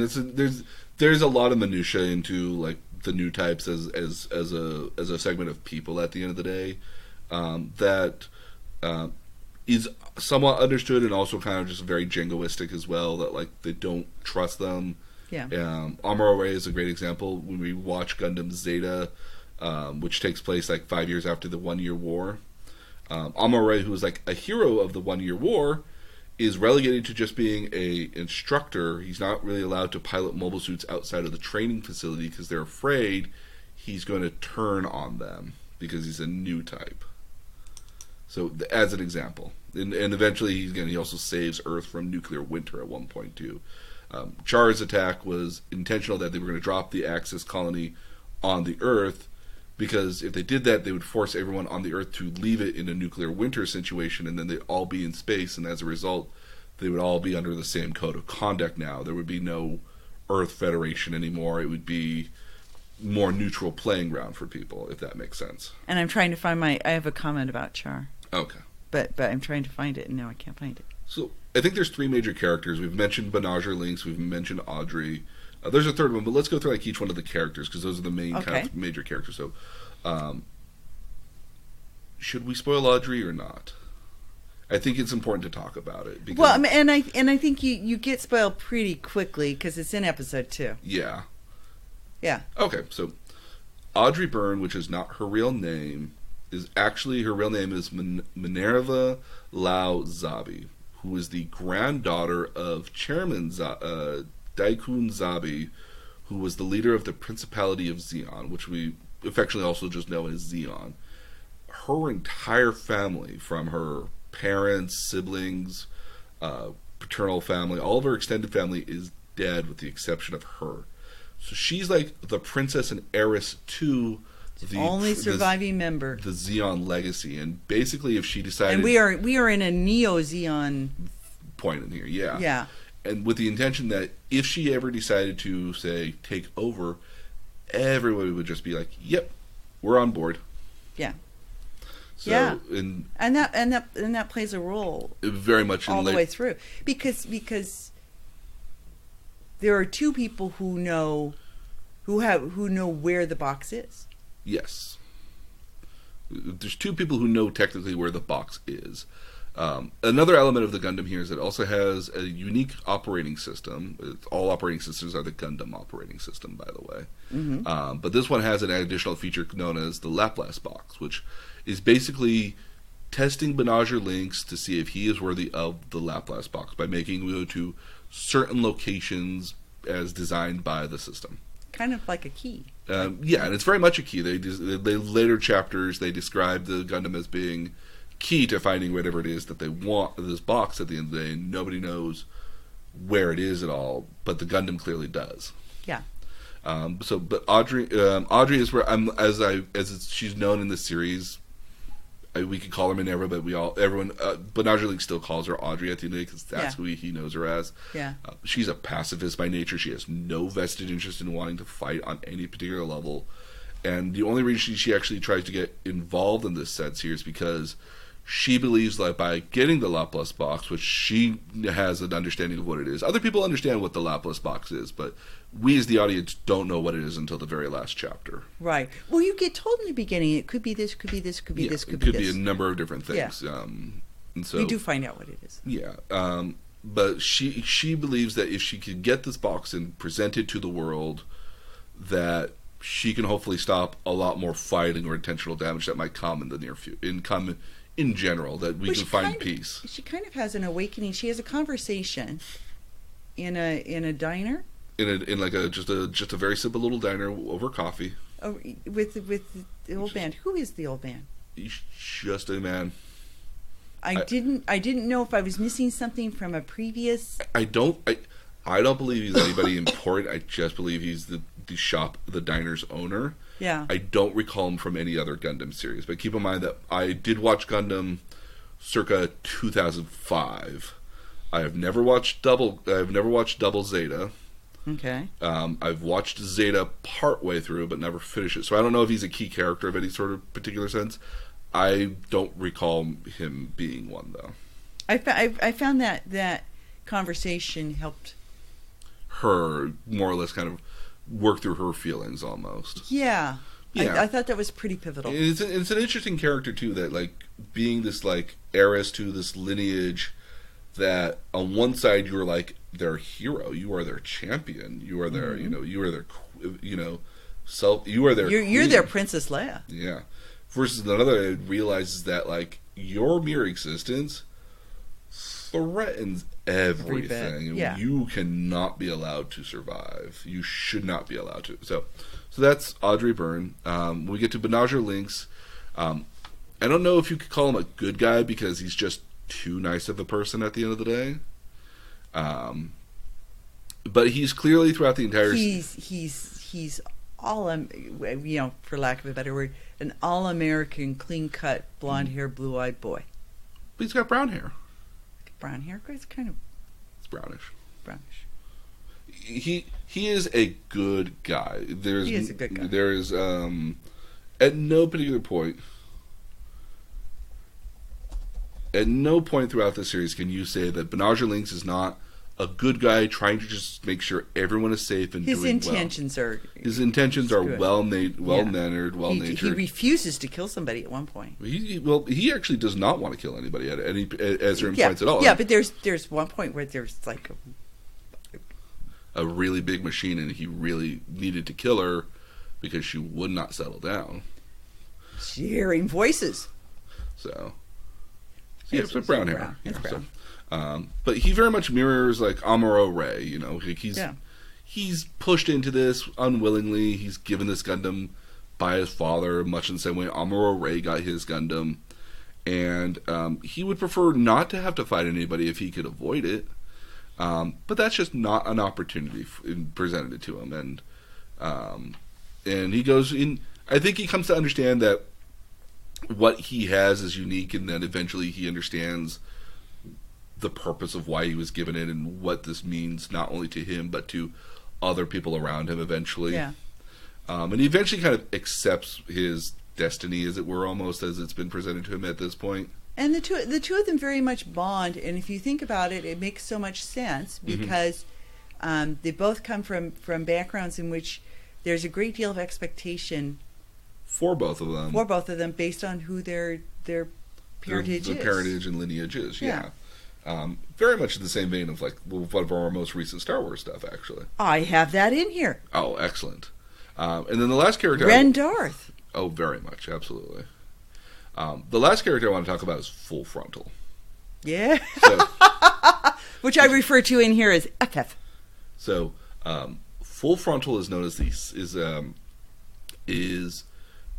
there's a lot of minutia into like the new types as a segment of people at the end of the day that is somewhat understood and also kind of just very jingoistic as well. That like they don't trust them. Yeah. Arumo Ray is a great example. When we watch Gundam Zeta, which takes place like 5 years after the 1 Year War. Arumo Ray, who is like a hero of the 1 Year War, is relegated to just being a instructor. He's not really allowed to pilot mobile suits outside of the training facility because they're afraid he's going to turn on them because he's a new type. So as an example, and eventually he also saves Earth from nuclear winter at one point too. Char's attack was intentional, that they were going to drop the Axis colony on the Earth, because if they did that, they would force everyone on the Earth to leave it in a nuclear winter situation, and then they'd all be in space, and as a result, they would all be under the same code of conduct now. There would be no Earth Federation anymore. It would be more neutral playing ground for people, if that makes sense. And I'm trying to find I have a comment about Char. Okay. But I'm trying to find it, and now I can't find it. So I think there's three major characters. We've mentioned Banagher Lynx, we've mentioned Audrey. There's a third one, but let's go through like each one of the characters, because those are the main kind of major characters. So, should we spoil Audrey or not? I think it's important to talk about it. Because, well, and I think you get spoiled pretty quickly because it's in episode 2. Yeah. Yeah. Okay, so Audrey Byrne, which is not her real name, is actually her real name is Minerva Lau Zabi, who is the granddaughter of Chairman Daikun Zabi, who was the leader of the Principality of Zeon, which we affectionately also just know as Zeon. Her entire family, from her parents, siblings, paternal family, all of her extended family is dead with the exception of her. So she's like the princess and heiress to the only surviving member, the Zeon legacy. And basically, if she decided, and we are in a Neo-Zeon point in here, yeah, yeah, and with the intention that if she ever decided to say take over, everybody would just be like, "Yep, we're on board." Yeah. So, yeah, and that plays a role very much all the way through, because there are two people who know where the box is. Yes, there's two people who know technically where the box is. Another element of the Gundam here is it also has a unique operating system. All operating systems are the Gundam operating system, by the way. Mm-hmm. But this one has an additional feature known as the Laplace box, which is basically testing Benager links to see if he is worthy of the Laplace box by making him go to certain locations as designed by the system. Kind of like a key. Yeah, and it's very much a key. They later chapters, they describe the Gundam as being key to finding whatever it is that they want in this box at the end of the day. And nobody knows where it is at all, but the Gundam clearly does. Yeah. But Audrey is where she's known in this series. We could call her Minerva, but everyone, Benager Link still calls her Audrey at the end of the day because that's who he knows her as. Yeah. She's a pacifist by nature. She has no vested interest in wanting to fight on any particular level. And the only reason she actually tries to get involved in this sense here is because she believes that by getting the Laplace box, which she has an understanding of what it is. Other people understand what the Laplace box is, but we as the audience don't know what it is until the very last chapter. Right. Well, you get told in the beginning it could be this, could be this, could be this, could be this. It could be a number of different things. Yeah. And so you do find out what it is. Yeah. But she believes that if she could get this box and present it to the world, that she can hopefully stop a lot more fighting or intentional damage that might come in the near future, in general, that we can find peace. She kind of has an awakening. She has a conversation in a diner. In like just a very simple little diner over coffee. Oh, with the old man. Who is the old man? He's just a man. I didn't know if I was missing something from a previous. I don't believe he's anybody important. I just believe he's the diner's owner. Yeah. I don't recall him from any other Gundam series, but keep in mind that I did watch Gundam circa 2005. I have never watched Double Zeta. Okay. I've watched Zeta part way through, but never finished it. So I don't know if he's a key character of any sort of particular sense. I don't recall him being one, though. I found that conversation helped her more or less kind of work through her feelings almost. Yeah. I thought that was pretty pivotal. It's an interesting character too, that like being this like heiress to this lineage that on one side you're like their hero, you are their champion, you are their you are their you're their Princess Leia. Yeah. Versus another realizes that like your mere existence threatens everything. Yeah. You cannot be allowed to survive. You should not be allowed to. So that's Audrey Byrne. We get to Benager Links. I don't know if you could call him a good guy because he's just too nice of a person at the end of the day. But he's clearly throughout the entire. He's all for lack of a better word, an all-American, clean-cut, blonde-haired, blue-eyed boy. But he's got brown hair. Brown hair? It's kind of... It's brownish. Brownish. He is a good guy. He is a good guy. There is, at no particular point throughout the series can you say that Benager Links is not a good guy trying to just make sure everyone is safe and doing well. His intentions are well-mannered, well-natured. He refuses to kill somebody at one point. He actually does not want to kill anybody at certain points at all. Yeah, but there's one point where there's like a really big machine, and he really needed to kill her because she would not settle down. Hearing voices. So it's brown hair. It's brown. But he very much mirrors like Arumo Ray. He's pushed into this unwillingly. He's given this Gundam by his father, much in the same way Arumo Ray got his Gundam, and he would prefer not to have to fight anybody if he could avoid it. But that's just not an opportunity presented to him, and he goes in. I think he comes to understand that what he has is unique, and then eventually he understands the purpose of why he was given it and what this means not only to him but to other people around him eventually. Yeah. And he eventually kind of accepts his destiny, as it were, almost as it's been presented to him at this point. And the two of them very much bond, and if you think about it, it makes so much sense because they both come from backgrounds in which there's a great deal of expectation for both of them based on who their parentage is. The parentage and lineage is, yeah. Very much in the same vein of like one of our most recent Star Wars stuff, actually. I have that in here. Oh, excellent. And then the last character... Ren Darth. Oh, very much, absolutely. The last character I want to talk about is Full Frontal. Yeah. So, Which I refer to in here as FF. So, Full Frontal is known as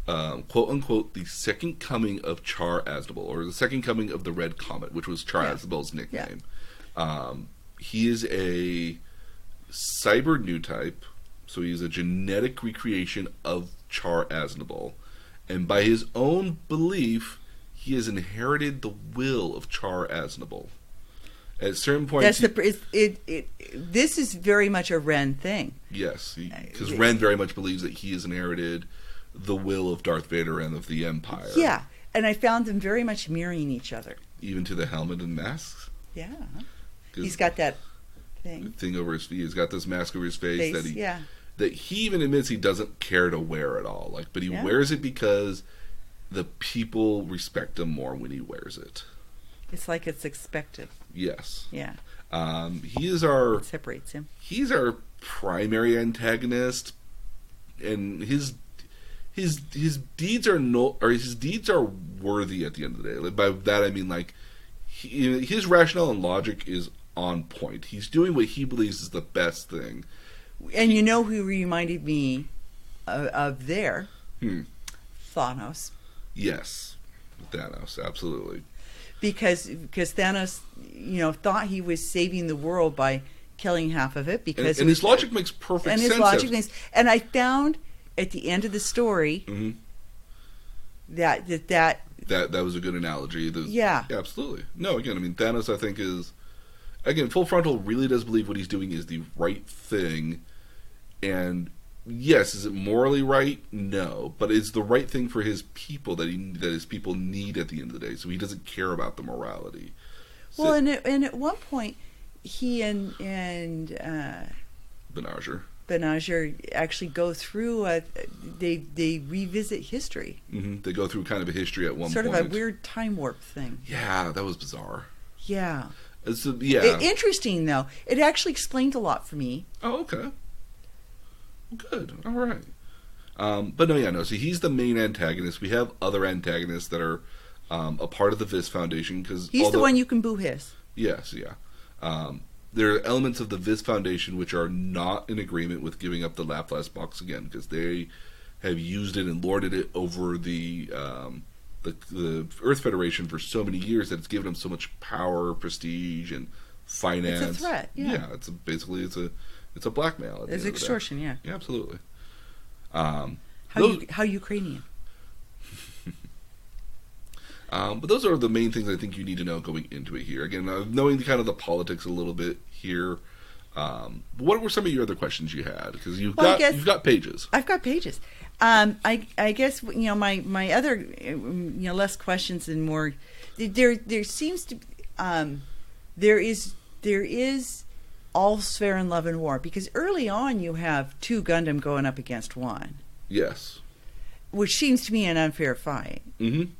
quote unquote the second coming of Char Aznable, or the second coming of the Red Comet, which was Char Aznable's nickname. Yeah. He is a cyber new type, so he's a genetic recreation of Char Aznable, and by his own belief, he has inherited the will of Char Aznable. At certain points, this is very much a Ren thing. Yes, because Ren very much believes that he has inherited the will of Darth Vader and of the Empire. Yeah, and I found them very much mirroring each other. Even to the helmet and masks? Yeah. He's got that thing over his feet. He's got this mask over his face that he even admits he doesn't care to wear at all. But he wears it because the people respect him more when he wears it. It's like it's expected. Yes. Yeah. It separates him. He's our primary antagonist, and his deeds are his deeds are worthy at the end of the day. By that I mean his rationale and logic is on point. He's doing what he believes is the best thing. And you know who reminded me of there? Thanos. Yes, Thanos, absolutely. Because Thanos, thought he was saving the world by killing half of it. Because and his logic makes perfect sense. And I found at the end of the story that was a good analogy. Yeah, absolutely. No, again, I mean, Thanos, I think Full Frontal really does believe what he's doing is the right thing, and yes, is it morally right? No, but it's the right thing for his people that his people need at the end of the day. So he doesn't care about the morality. Well, and at one point, he and Benager actually go through they revisit history. Mm-hmm. They go through kind of a history at one point. Sort of a weird time warp thing. Yeah, that was bizarre. Yeah. Interesting, though. It actually explained a lot for me. Oh, okay. Good. All right. But no. So he's the main antagonist. We have other antagonists that are a part of the Viz Foundation because he's the one you can boo hiss. Yes. Yeah. There are elements of the Viz Foundation which are not in agreement with giving up the Laplace box again because they have used it and lorded it over the Earth Federation for so many years that it's given them so much power, prestige, and finance. It's a threat. Yeah. It's a blackmail. It's extortion. Yeah. Yeah, absolutely. How Ukrainian? But those are the main things I think you need to know going into it here. Again, knowing kind of the politics a little bit here. What were some of your other questions you had? Because you've got pages. I've got pages. I guess my other less questions and more. There seems to there is all fair in love and war because early on you have two Gundam going up against one. Yes. Which seems to me an unfair fight. Mm-hmm.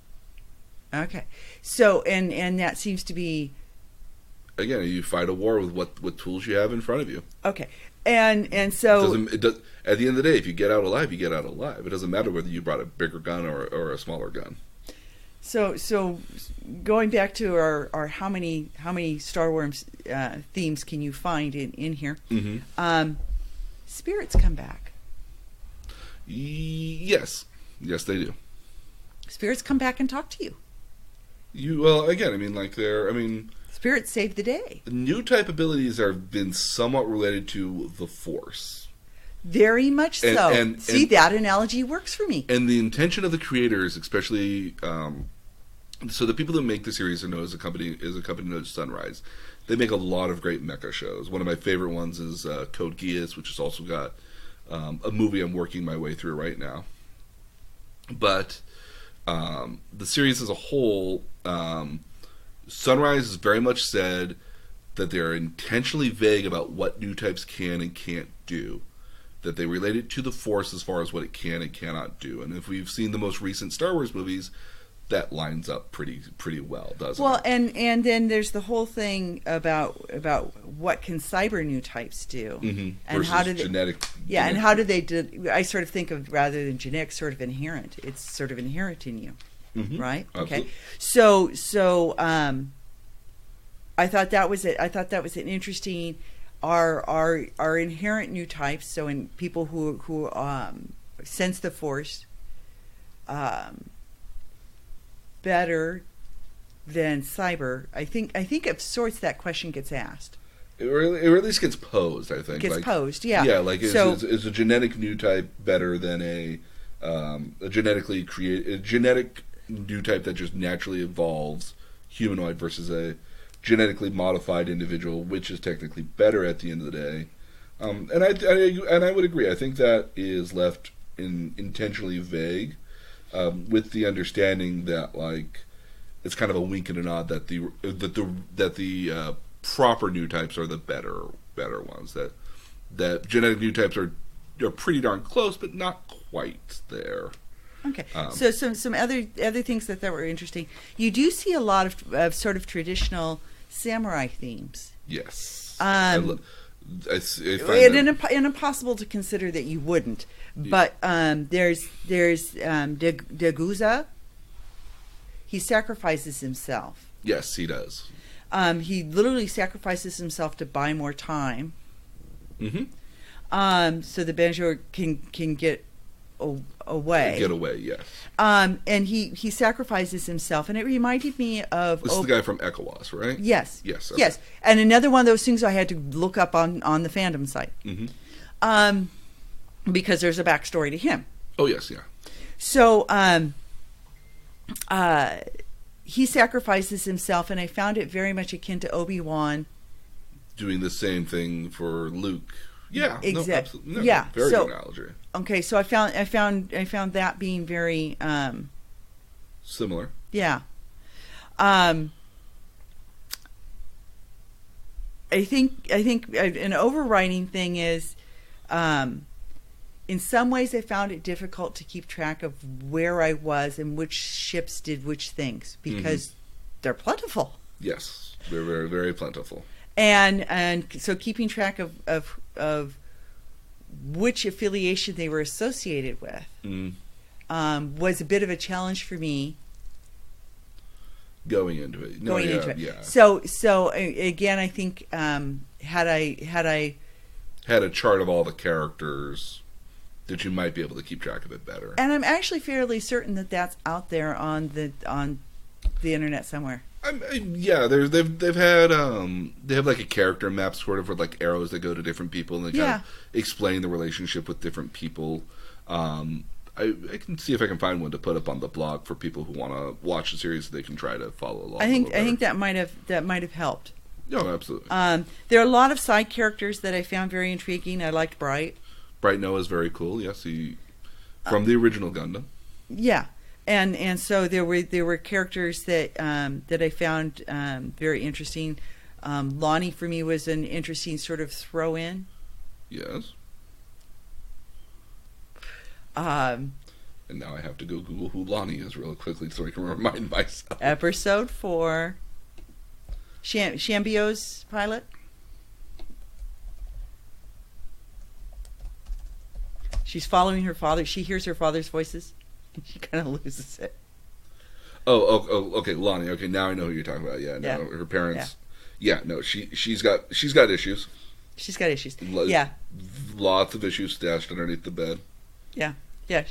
Okay. So and that seems to be. Again, you fight a war with what tools you have in front of you. Okay. And so it does, at the end of the day, if you get out alive, you get out alive. It doesn't matter whether you brought a bigger gun or a smaller gun. So going back to our how many Star Wars themes can you find in here? Mm-hmm. Spirits come back. Yes, they do. Spirits come back and talk to you. Spirits save the day. New type abilities have been somewhat related to the Force. Very much so. And that analogy works for me. And the intention of the creators, especially, so the people that make the series are known as a company known as Sunrise. They make a lot of great mecha shows. One of my favorite ones is Code Geass, which has also got a movie I'm working my way through right now. But the series as a whole, Sunrise has very much said that they're intentionally vague about what new types can and can't do. That they relate it to the Force as far as what it can and cannot do. And if we've seen the most recent Star Wars movies, that lines up pretty well, doesn't it? Well, and then there's the whole thing about what can cyber new types do, and versus how do they genetic? Yeah, and how do they do? I sort of think of rather than genetic, sort of inherent. It's sort of inherent in you. right? Absolutely. Okay. So I thought that was it. I thought that was an interesting our inherent new types. So in people who sense the Force better than cyber. I think of sorts that question gets asked. Or at least gets posed, I think. Gets posed, yeah. Yeah, like is a genetic new type better than a genetic new type that just naturally evolves humanoid versus a genetically modified individual, which is technically better at the end of the day. And I would agree. I think that is left intentionally vague, with the understanding that like it's kind of a wink and a nod that the proper new types are the better ones. That genetic new types are pretty darn close, but not quite there. Okay, so some other things that were interesting. You do see a lot of sort of traditional samurai themes. Yes, I find and impossible to consider that you wouldn't. But there's Deguza. He sacrifices himself. Yes, he does. He literally sacrifices himself to buy more time. Mm-hmm. So the Banjo can get away. Get away, yes. And he sacrifices himself, and it reminded me of... This is the guy from ECOWAS, right? Yes. Yes. Okay. Yes. And another one of those things I had to look up on the fandom site. Mm-hmm. Because there's a backstory to him. Oh, yes, yeah. So he sacrifices himself, and I found it very much akin to Obi-Wan. Doing the same thing for Luke. Yeah. Exactly. No, yeah. Very good analogy. Okay, so I found that being very similar. Yeah. I think an overriding thing is, in some ways I found it difficult to keep track of where I was and which ships did which things because they're plentiful. Yes, they're very, very plentiful. And so keeping track of which affiliation they were associated with was a bit of a challenge for me. Going into it. Yeah. So again, I think had I had a chart of all the characters, that you might be able to keep track of it better. And I'm actually fairly certain that that's out there on the internet somewhere. Yeah, they have like a character map sort of with like arrows that go to different people and they kind of explain the relationship with different people. I can see if I can find one to put up on the blog for people who want to watch the series so they can try to follow along. I think that might have helped. No, absolutely. There are a lot of side characters that I found very intriguing. I liked Bright. Bright Noah is very cool. Yes, he from the original Gundam. Yeah. And so there were characters that I found very interesting. Lonnie for me was an interesting sort of throw in. Yes. And now I have to go Google who Lonnie is real quickly so I can remind myself. Episode 4, Shambio's pilot. She's following her father. She hears her father's voices. She kind of loses it. Oh, okay, Lonnie. Okay, now I know who you're talking about. Yeah, no, her parents. Yeah, no, she's got issues. She's got issues. Yeah, lots of issues stashed underneath the bed. Yeah. I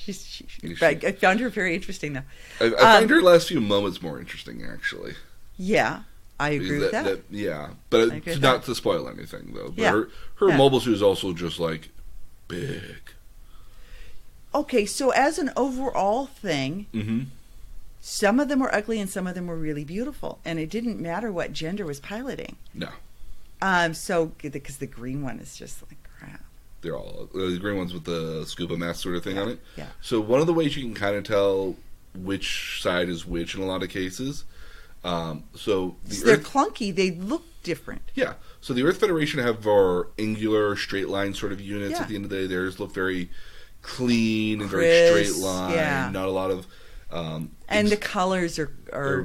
found her very interesting, though. I find her last few moments more interesting, actually. Yeah, I agree with that. Yeah, but it's not to spoil anything, though. But her mobile suit is also just like big. Okay, so as an overall thing, some of them were ugly and some of them were really beautiful, and it didn't matter what gender was piloting. No. So because the green one is just like crap. They're all the green ones with the scuba mask sort of thing on it. Yeah. So one of the ways you can kind of tell which side is which in a lot of cases. So they're clunky. They look different. Yeah. So the Earth Federation have our angular straight line sort of units. At the end of the day, theirs look very clean and very straight line. Yeah. Not a lot of. And the colors are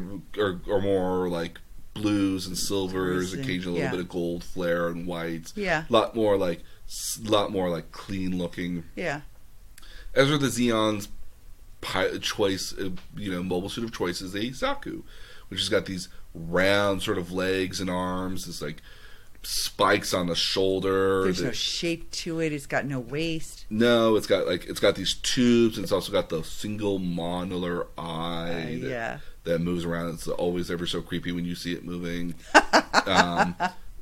more like blues and silvers, occasionally a little bit of gold flare and whites. Yeah. A lot more like clean looking. Yeah. As are the Xeons, choice, mobile suit of choice is a Zaku, which has got these round sort of legs and arms. This like spikes on the shoulder. There's no shape to it. It's got no waist. No, it's got these tubes, and it's also got the single modular eye that moves around. It's always ever so creepy when you see it moving.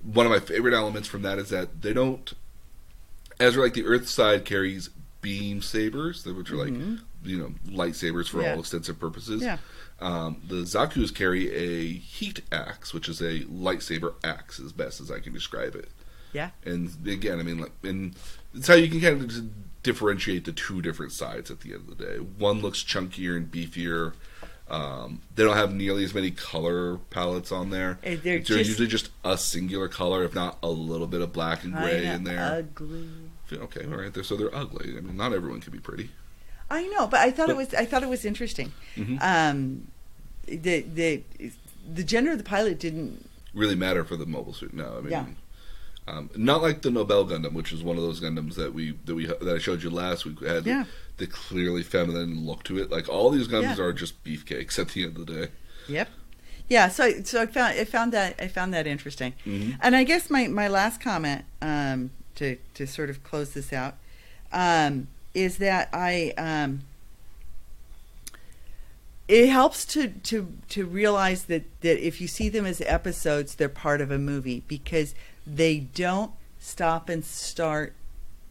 One of my favorite elements from that is that they don't, as like the Earth side carries beam sabers, which are like lightsabers for all extensive purposes. Yeah. The Zaku's carry a heat axe, which is a lightsaber axe, as best as I can describe it. Yeah. And again, I mean, and it's how you can kind of differentiate the two different sides at the end of the day. One looks chunkier and beefier. They don't have nearly as many color palettes on there. They're usually just a singular color, if not a little bit of black and gray in there. Ugly. Okay, all right. So they're ugly. I mean, not everyone can be pretty. I know, but I thought it was interesting. Mm-hmm. The gender of the pilot didn't really matter for the mobile suit. No, I mean, not like the Nobel Gundam, which is one of those Gundams that I showed you last week. Had the clearly feminine look to it. Like all these Gundams are just beefcakes at the end of the day. Yep. Yeah. So I found that interesting. Mm-hmm. And I guess my last comment to sort of close this out is that it helps to realize that if you see them as episodes, they're part of a movie, because they don't stop and start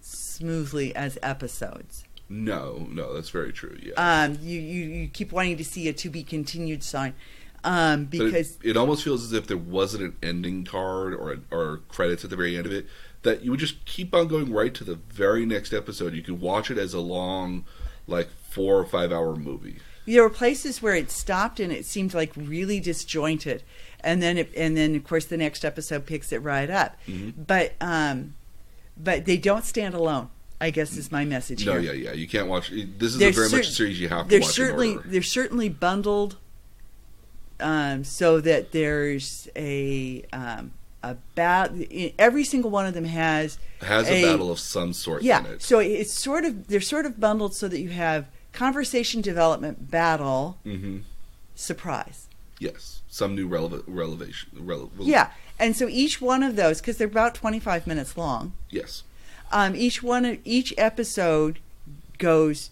smoothly as episodes. No, that's very true. Yeah. You keep wanting to see a to be continued sign, because it almost feels as if there wasn't an ending card or credits at the very end of it, that you would just keep on going right to the very next episode. You could watch it as a long, like 4 or 5 hour movie. There were places where it stopped and it seemed like really disjointed, and then of course the next episode picks it right up. Mm-hmm. But they don't stand alone, I guess, is my message here. No, yeah, you can't watch. This is very much a series you have to watch in order. They're certainly bundled, so that there's a every single one of them has a battle of some sort. In it. So they're sort of bundled so that you have conversation development, battle, surprise. Yes, some new revelation. Yeah, and so each one of those, because they're about 25 minutes long. Yes. Each episode goes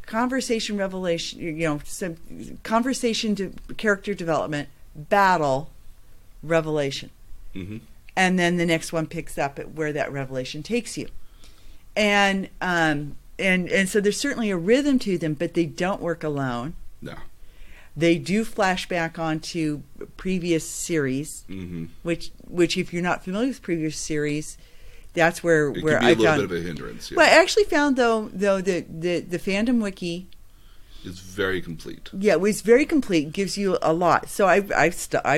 conversation revelation, some conversation to character development, battle, revelation. Mm-hmm. And then the next one picks up at where that revelation takes you. And so there's certainly a rhythm to them, but they don't work alone. No. They do flash back onto previous series, which if you're not familiar with previous series, that's where it can be a little bit of a hindrance. Yeah. Well, I actually found though the fandom wiki is very complete. Yeah, it was very complete. Gives you a lot. So I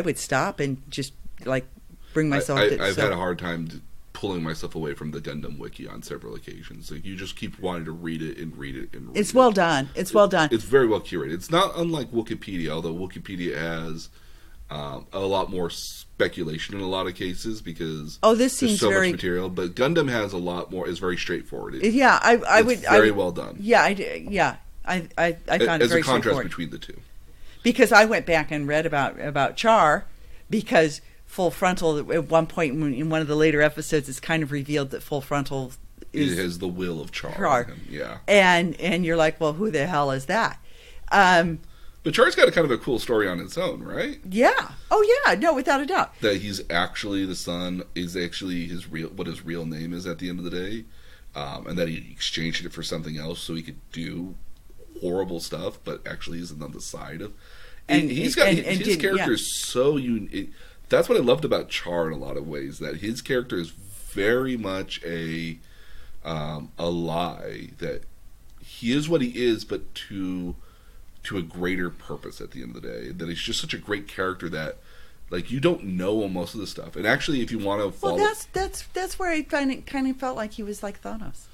would stop and just like bring myself. I've had a hard time pulling myself away from the Gundam Wiki on several occasions. Like you just keep wanting to read it and read it and read it. It's well done. It's well done. It's very well curated. It's not unlike Wookieepedia, although Wookieepedia has a lot more speculation in a lot of cases because this seems there's so very much material. But Gundam has a lot more. Is very straightforward. It's very well done. Yeah, I found it very straightforward. As a contrast between the two. Because I went back and read about Char, because Full Frontal, at one point in one of the later episodes, it's kind of revealed that Full Frontal has the will of Char. Yeah. And you're like, well, who the hell is that? But Char's got a kind of a cool story on its own, right? Yeah. Oh, yeah. No, without a doubt. That he's actually the son, is actually what his real name is at the end of the day. And that he exchanged it for something else so he could do horrible stuff, but actually isn't on the side of... his character is so unique. That's what I loved about Char in a lot of ways, that his character is very much a lie, that he is what he is, but to a greater purpose at the end of the day. That he's just such a great character that, like, you don't know most of the stuff. And actually, if you want to follow... Well, that's where I kind of felt like he was like Thanos.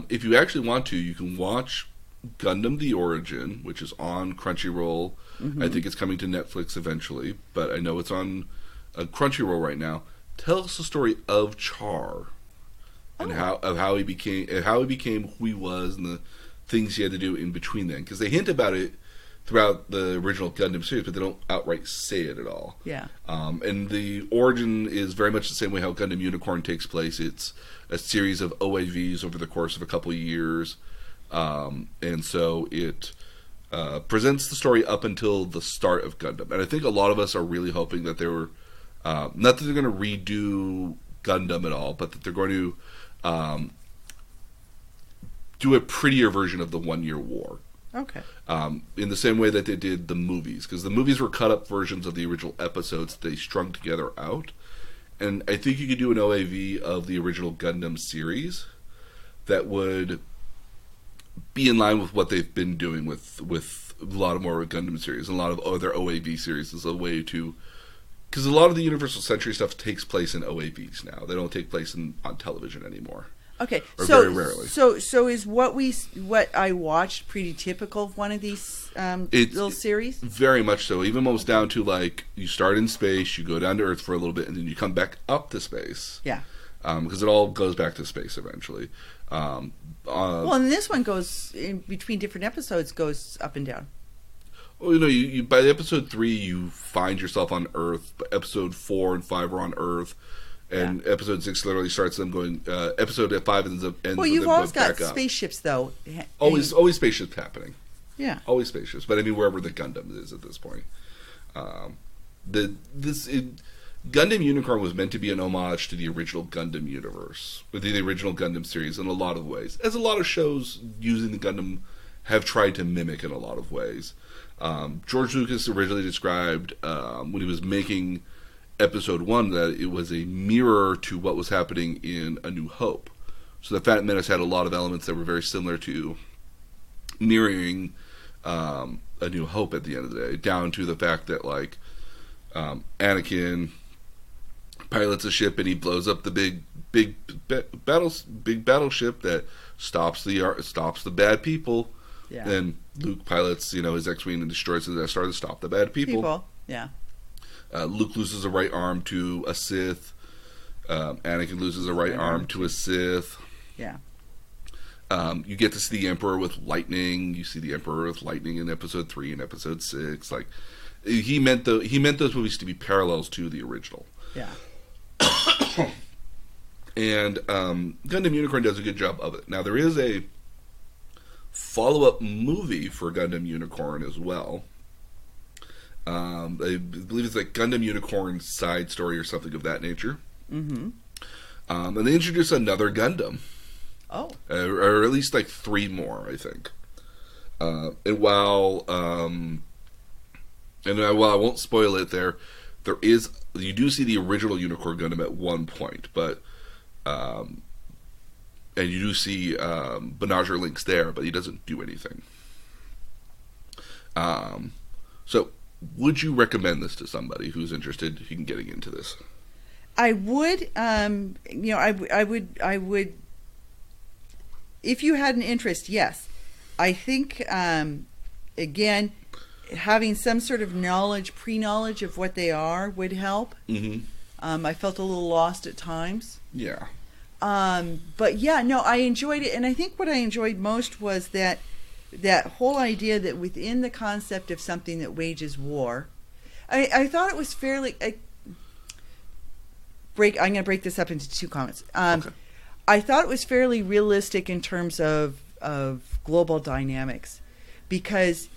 If you actually want to, you can watch Gundam The Origin, which is on Crunchyroll. Mm-hmm. I think it's coming to Netflix eventually, but I know it's on Crunchyroll right now. Tells the story of Char and how he became who he was, and things he had to do in between then, because they hint about it throughout the original Gundam series, but they don't outright say it at all. Yeah. And the origin is very much the same way how Gundam Unicorn takes place. It's a series of OAVs over the course of a couple of years. And so it presents the story up until the start of Gundam. And I think a lot of us are really hoping that they were, not that they're going to redo Gundam at all, but that they're going to do a prettier version of the 1 Year War. Okay. In the same way that they did the movies, because the movies were cut up versions of the original episodes they strung together out. And I think you could do an OAV of the original Gundam series that would be in line with what they've been doing with a lot of more Gundam series and a lot of other OAV series as a way to... Because a lot of the Universal Century stuff takes place in OAVs now. They don't take place on television anymore. Okay, or so very rarely. So is what I watched pretty typical of one of these little series? Very much so. Even almost down to like you start in space, you go down to Earth for a little bit, and then you come back up to space. Yeah. Because it all goes back to space eventually. Well, and this one goes in between different episodes, goes up and down. Well, you by episode 3 you find yourself on Earth. But episode 4 and 5 are on Earth. And episode 6 literally starts them going. Episode 5 ends well, with you've them always got spaceships, though. Always spaceships happening. Yeah, always spaceships. But I mean, wherever the Gundam is at this point, Gundam Unicorn was meant to be an homage to the original Gundam universe, with the original Gundam series in a lot of ways, as a lot of shows using the Gundam have tried to mimic in a lot of ways. George Lucas originally described when he was making Episode 1 that it was a mirror to what was happening in A New Hope. So the Phantom Menace had a lot of elements that were very similar to mirroring A New Hope at the end of the day, down to the fact that like Anakin pilots a ship and he blows up the big battleship that stops the bad people. Yeah. And Luke pilots his X-wing and destroys the Death Star to stop the bad people. Yeah. Luke loses a right arm to a Sith. Anakin loses a right arm to a Sith. Yeah. You get to see the Emperor with lightning. You see the Emperor with lightning in Episode 3 and Episode 6. Like he meant those movies to be parallels to the original. Yeah. And Gundam Unicorn does a good job of it. Now there is a follow-up movie for Gundam Unicorn as well. I believe it's like Gundam Unicorn Side Story or something of that nature. Mm-hmm. And they introduce another Gundam. Oh. Or at least like 3 more, I think. And while I won't spoil it, you do see the original Unicorn Gundam at one point, but and you do see Benager Links there, but he doesn't do anything. So, would you recommend this to somebody who's interested in getting into this? I would. I would. If you had an interest, yes. I think again, having some sort of pre-knowledge of what they are would help. Mm-hmm. I felt a little lost at times. Yeah. But yeah, no, I enjoyed it, and I think what I enjoyed most was that whole idea that within the concept of something that wages war, I thought it was fairly. I'm going to break this up into 2 comments. Okay. I thought it was fairly realistic in terms of global dynamics, because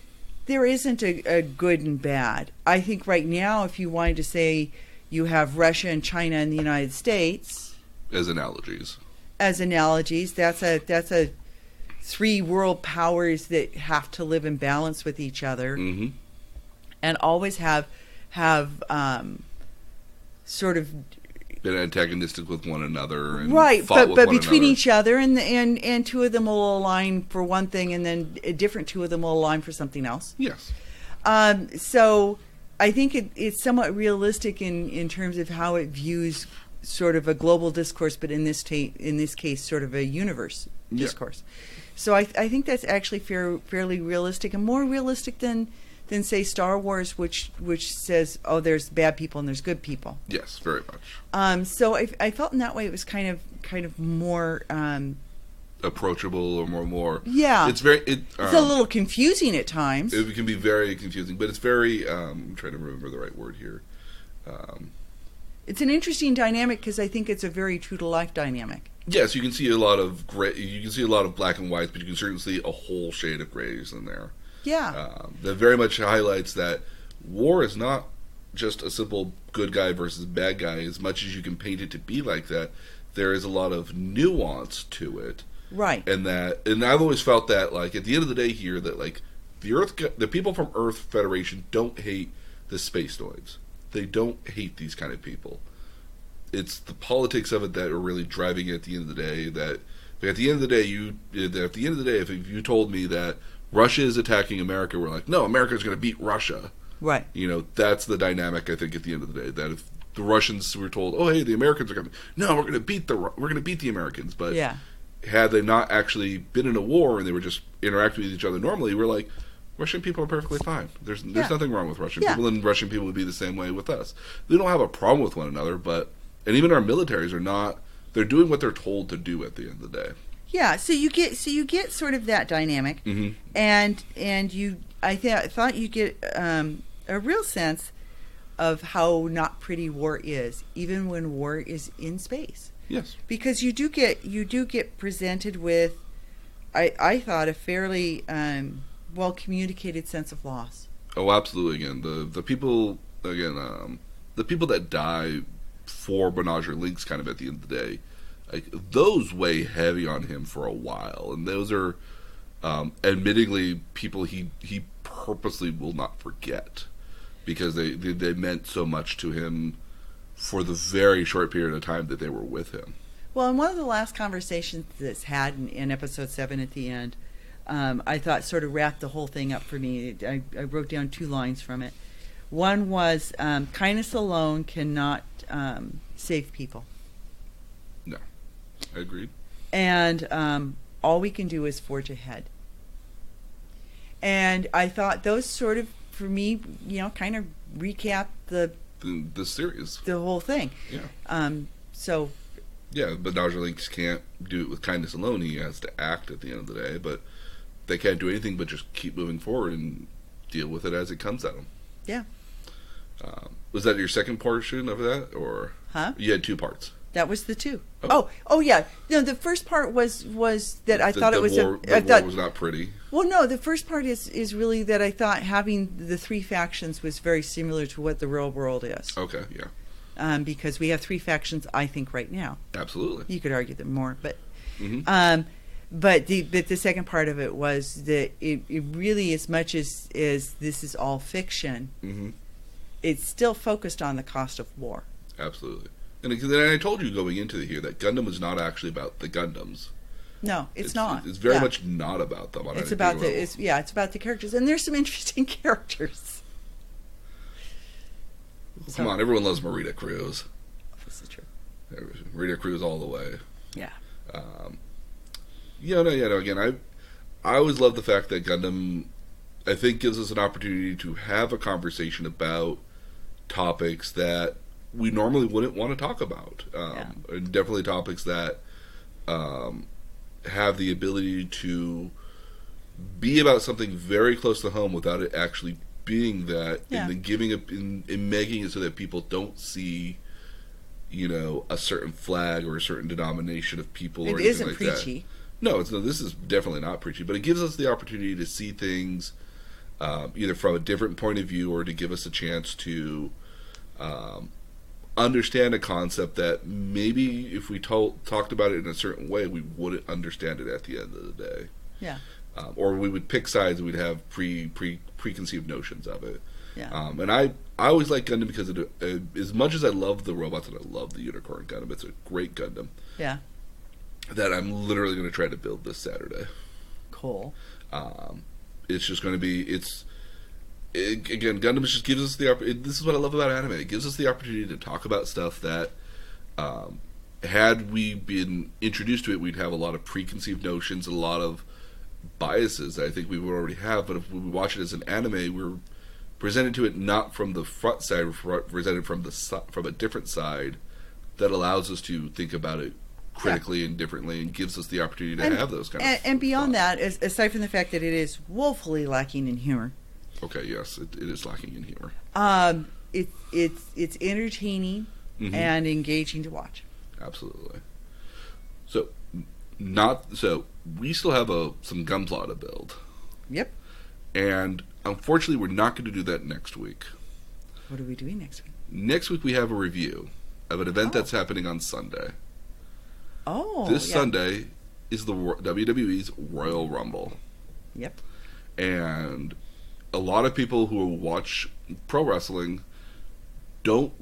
there isn't a good and bad. I think right now, if you wanted to say you have Russia and China and the United States as analogies, that's a 3 world powers that have to live in balance with each other, mm-hmm. and always have sort of been antagonistic with one another, and right, fought but between each other, and 2 of them will align for one thing, and then a different 2 of them will align for something else. Yes. So I think it's somewhat realistic in terms of how it views sort of a global discourse, but in this case, sort of a universe discourse. So I think that's actually fairly realistic, and more realistic than say Star Wars, which says, oh, there's bad people and there's good people. Yes, very much. So I felt in that way it was kind of more approachable or more. Yeah. It's very it's a little confusing at times. It can be very confusing, but it's very. I'm trying to remember the right word here. It's an interesting dynamic because I think it's a very true to life dynamic. Yes, you can see a lot of gray. You can see a lot of black and whites, but you can certainly see a whole shade of grays in there. Yeah. That very much highlights that war is not just a simple good guy versus bad guy. As much as you can paint it to be like that, there is a lot of nuance to it. Right. And I've always felt that, like, at the end of the day here, that, like, the people from Earth Federation don't hate the Spacenoids. They don't hate these kind of people. It's the politics of it that are really driving it at the end of the day. That at the end of the day, if you told me that Russia is attacking America, we're like, no, America's going to beat Russia. Right. You know, that's the dynamic, I think, at the end of the day. That if the Russians were told, oh, hey, the Americans are coming, no, we're going to beat the Americans. But yeah. Had they not actually been in a war and they were just interacting with each other normally, we're like, Russian people are perfectly fine. There's nothing wrong with Russian people, and Russian people would be the same way with us. They don't have a problem with one another, and even our militaries are not. They're doing what they're told to do at the end of the day. Yeah, so you get sort of that dynamic, mm-hmm. and I thought you get a real sense of how not pretty war is, even when war is in space. Yes, because you do get presented with, I thought, a fairly well communicated sense of loss. Oh, absolutely. Again, the people the people that die for Menage Links, kind of at the end of the day, like, those weigh heavy on him for a while, and those are admittingly people he purposely will not forget, because they meant so much to him for the very short period of time that they were with him. Well, in one of the last conversations that's had in episode 7 at the end, I thought sort of wrapped the whole thing up for me. I wrote down 2 lines from it. One was, kindness alone cannot save people. No, I agreed. And all we can do is forge ahead. And I thought those sort of, for me, kind of recap the series, the whole thing. Yeah. So. Yeah, but Menage Links can't do it with kindness alone. He has to act at the end of the day, but they can't do anything but just keep moving forward and deal with it as it comes at them. Yeah. Was that your second portion of that, or you had 2 parts? That was the 2. Oh yeah. No, the first part was that I thought it was war was not pretty. Well, no, the first part is really that I thought having the 3 factions was very similar to what the real world is. Okay, yeah. Because we have 3 factions, I think, right now. Absolutely. You could argue them more, but mm-hmm. But the second part of it was that it really, as much as this is all fiction, mm-hmm. it's still focused on the cost of war. Absolutely. And I told you going into here that Gundam is not actually about the Gundams. No, it's not. It's very much not about them. It's about it's about the characters, and there's some interesting characters. Come on, everyone loves Marita Cruz. This is true. Marita Cruz all the way. Yeah. Again, I always love the fact that Gundam, I think, gives us an opportunity to have a conversation about topics that we normally wouldn't want to talk about. And definitely topics that have the ability to be about something very close to home without it actually being that, and then giving it and making it so that people don't see, a certain flag or a certain denomination of people or anything like that. It isn't preachy. No, this is definitely not preachy, but it gives us the opportunity to see things either from a different point of view, or to give us a chance to understand a concept that maybe if we talked about it in a certain way, we wouldn't understand it at the end of the day. Yeah. Or we would pick sides and we'd have preconceived notions of it. Yeah. And I always like Gundam because as much as I love the robots and I love the Unicorn Gundam, it's a great Gundam. Yeah. That I'm literally going to try to build this Saturday. Cool. It's just going to be, again, Gundam just gives us this is what I love about anime. It gives us the opportunity to talk about stuff that, had we been introduced to it, we'd have a lot of preconceived notions and a lot of biases that I think we would already have. But if we watch it as an anime, we're presented to it not from the front side, we're presented from a different side that allows us to think about it critically and differently, and gives us the opportunity to have those kind of and beyond thoughts. that, aside from the fact that it is woefully lacking in humor. Okay, yes, it is lacking in humor. It's entertaining and engaging to watch. Absolutely. So we still have some Gunpla to build. Yep. And unfortunately, we're not going to do that next week. What are we doing next week? Next week we have a review of an event that's happening on Sunday. Oh, this Sunday is the WWE's Royal Rumble. Yep. And a lot of people who watch pro wrestling don't,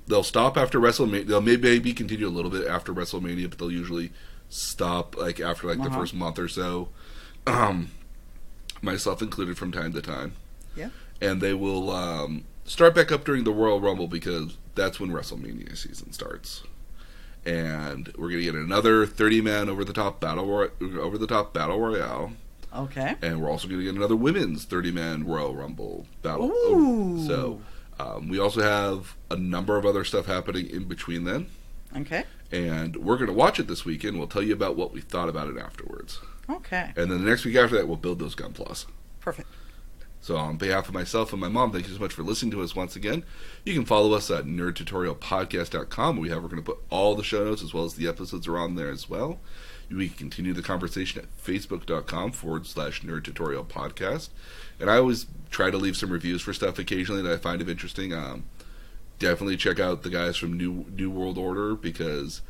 they'll stop after WrestleMania. They'll maybe continue a little bit after WrestleMania, but they'll usually stop after the first month or so. Myself included from time to time. Yeah. And they will start back up during the Royal Rumble because that's when WrestleMania season starts. And we're going to get another 30-man over-the-top battle royale. Okay. And we're also going to get another women's 30-man Royal Rumble battle. Ooh. So we also have a number of other stuff happening in between then. Okay. And we're going to watch it this weekend. We'll tell you about what we thought about it afterwards. Okay. And then the next week after that, we'll build those Gunplas. Perfect. So on behalf of myself and my mom, thank you so much for listening to us once again. You can follow us at nerdtutorialpodcast.com. We're going to put all the show notes as well as the episodes are on there as well. We can continue the conversation at facebook.com/nerdtutorialpodcast. And I always try to leave some reviews for stuff occasionally that I find of interesting. Definitely check out the guys from New World Order because,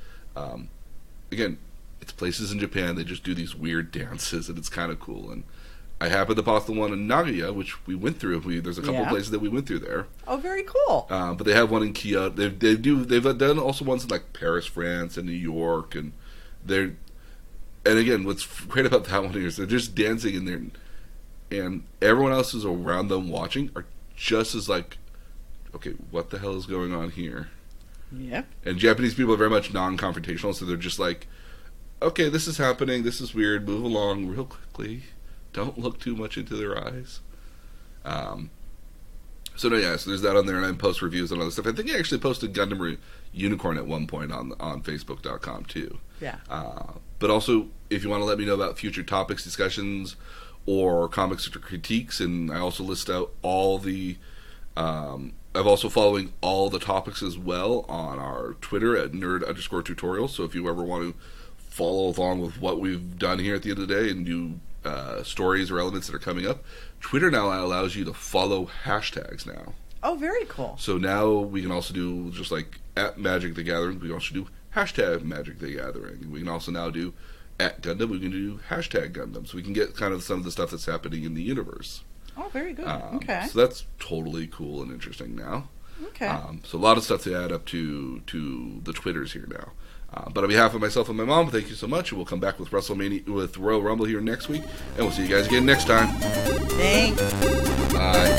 again, it's places in Japan. They just do these weird dances and it's kind of cool. And I happened to post the one in Nagoya, which we went through. There's a couple of places that we went through there. Oh, very cool. But they have one in Kyoto. They've done also ones in Paris, France, and New York, and again, what's great about that one is they're just dancing in there, and everyone else who's around them watching are just as okay, what the hell is going on here? Yep. And Japanese people are very much non-confrontational, so they're just okay, this is happening. This is weird. Move along real quickly. Don't look too much into their eyes. So there's that on there, and I post reviews and other stuff. I think I actually posted Gundam Unicorn at one point on Facebook.com too. Yeah. But also, if you want to let me know about future topics, discussions, or comics or critiques, and I also list out all the. I'm also following all the topics as well on our Twitter at nerd_tutorials. So if you ever want to follow along with what we've done here at the end of the day and do stories or elements that are coming up, Twitter now allows you to follow hashtags now. Oh, very cool. So now we can also do, just at Magic the Gathering, we can also do hashtag Magic the Gathering. We can also now do at Gundam, we can do hashtag Gundam. So we can get kind of some of the stuff that's happening in the universe. Oh, very good. Okay. So that's totally cool and interesting now. Okay. So a lot of stuff to add up to the Twitters here now. But on behalf of myself and my mom, thank you so much. And we'll come back with Royal Rumble here next week. And we'll see you guys again next time. Thanks. Bye.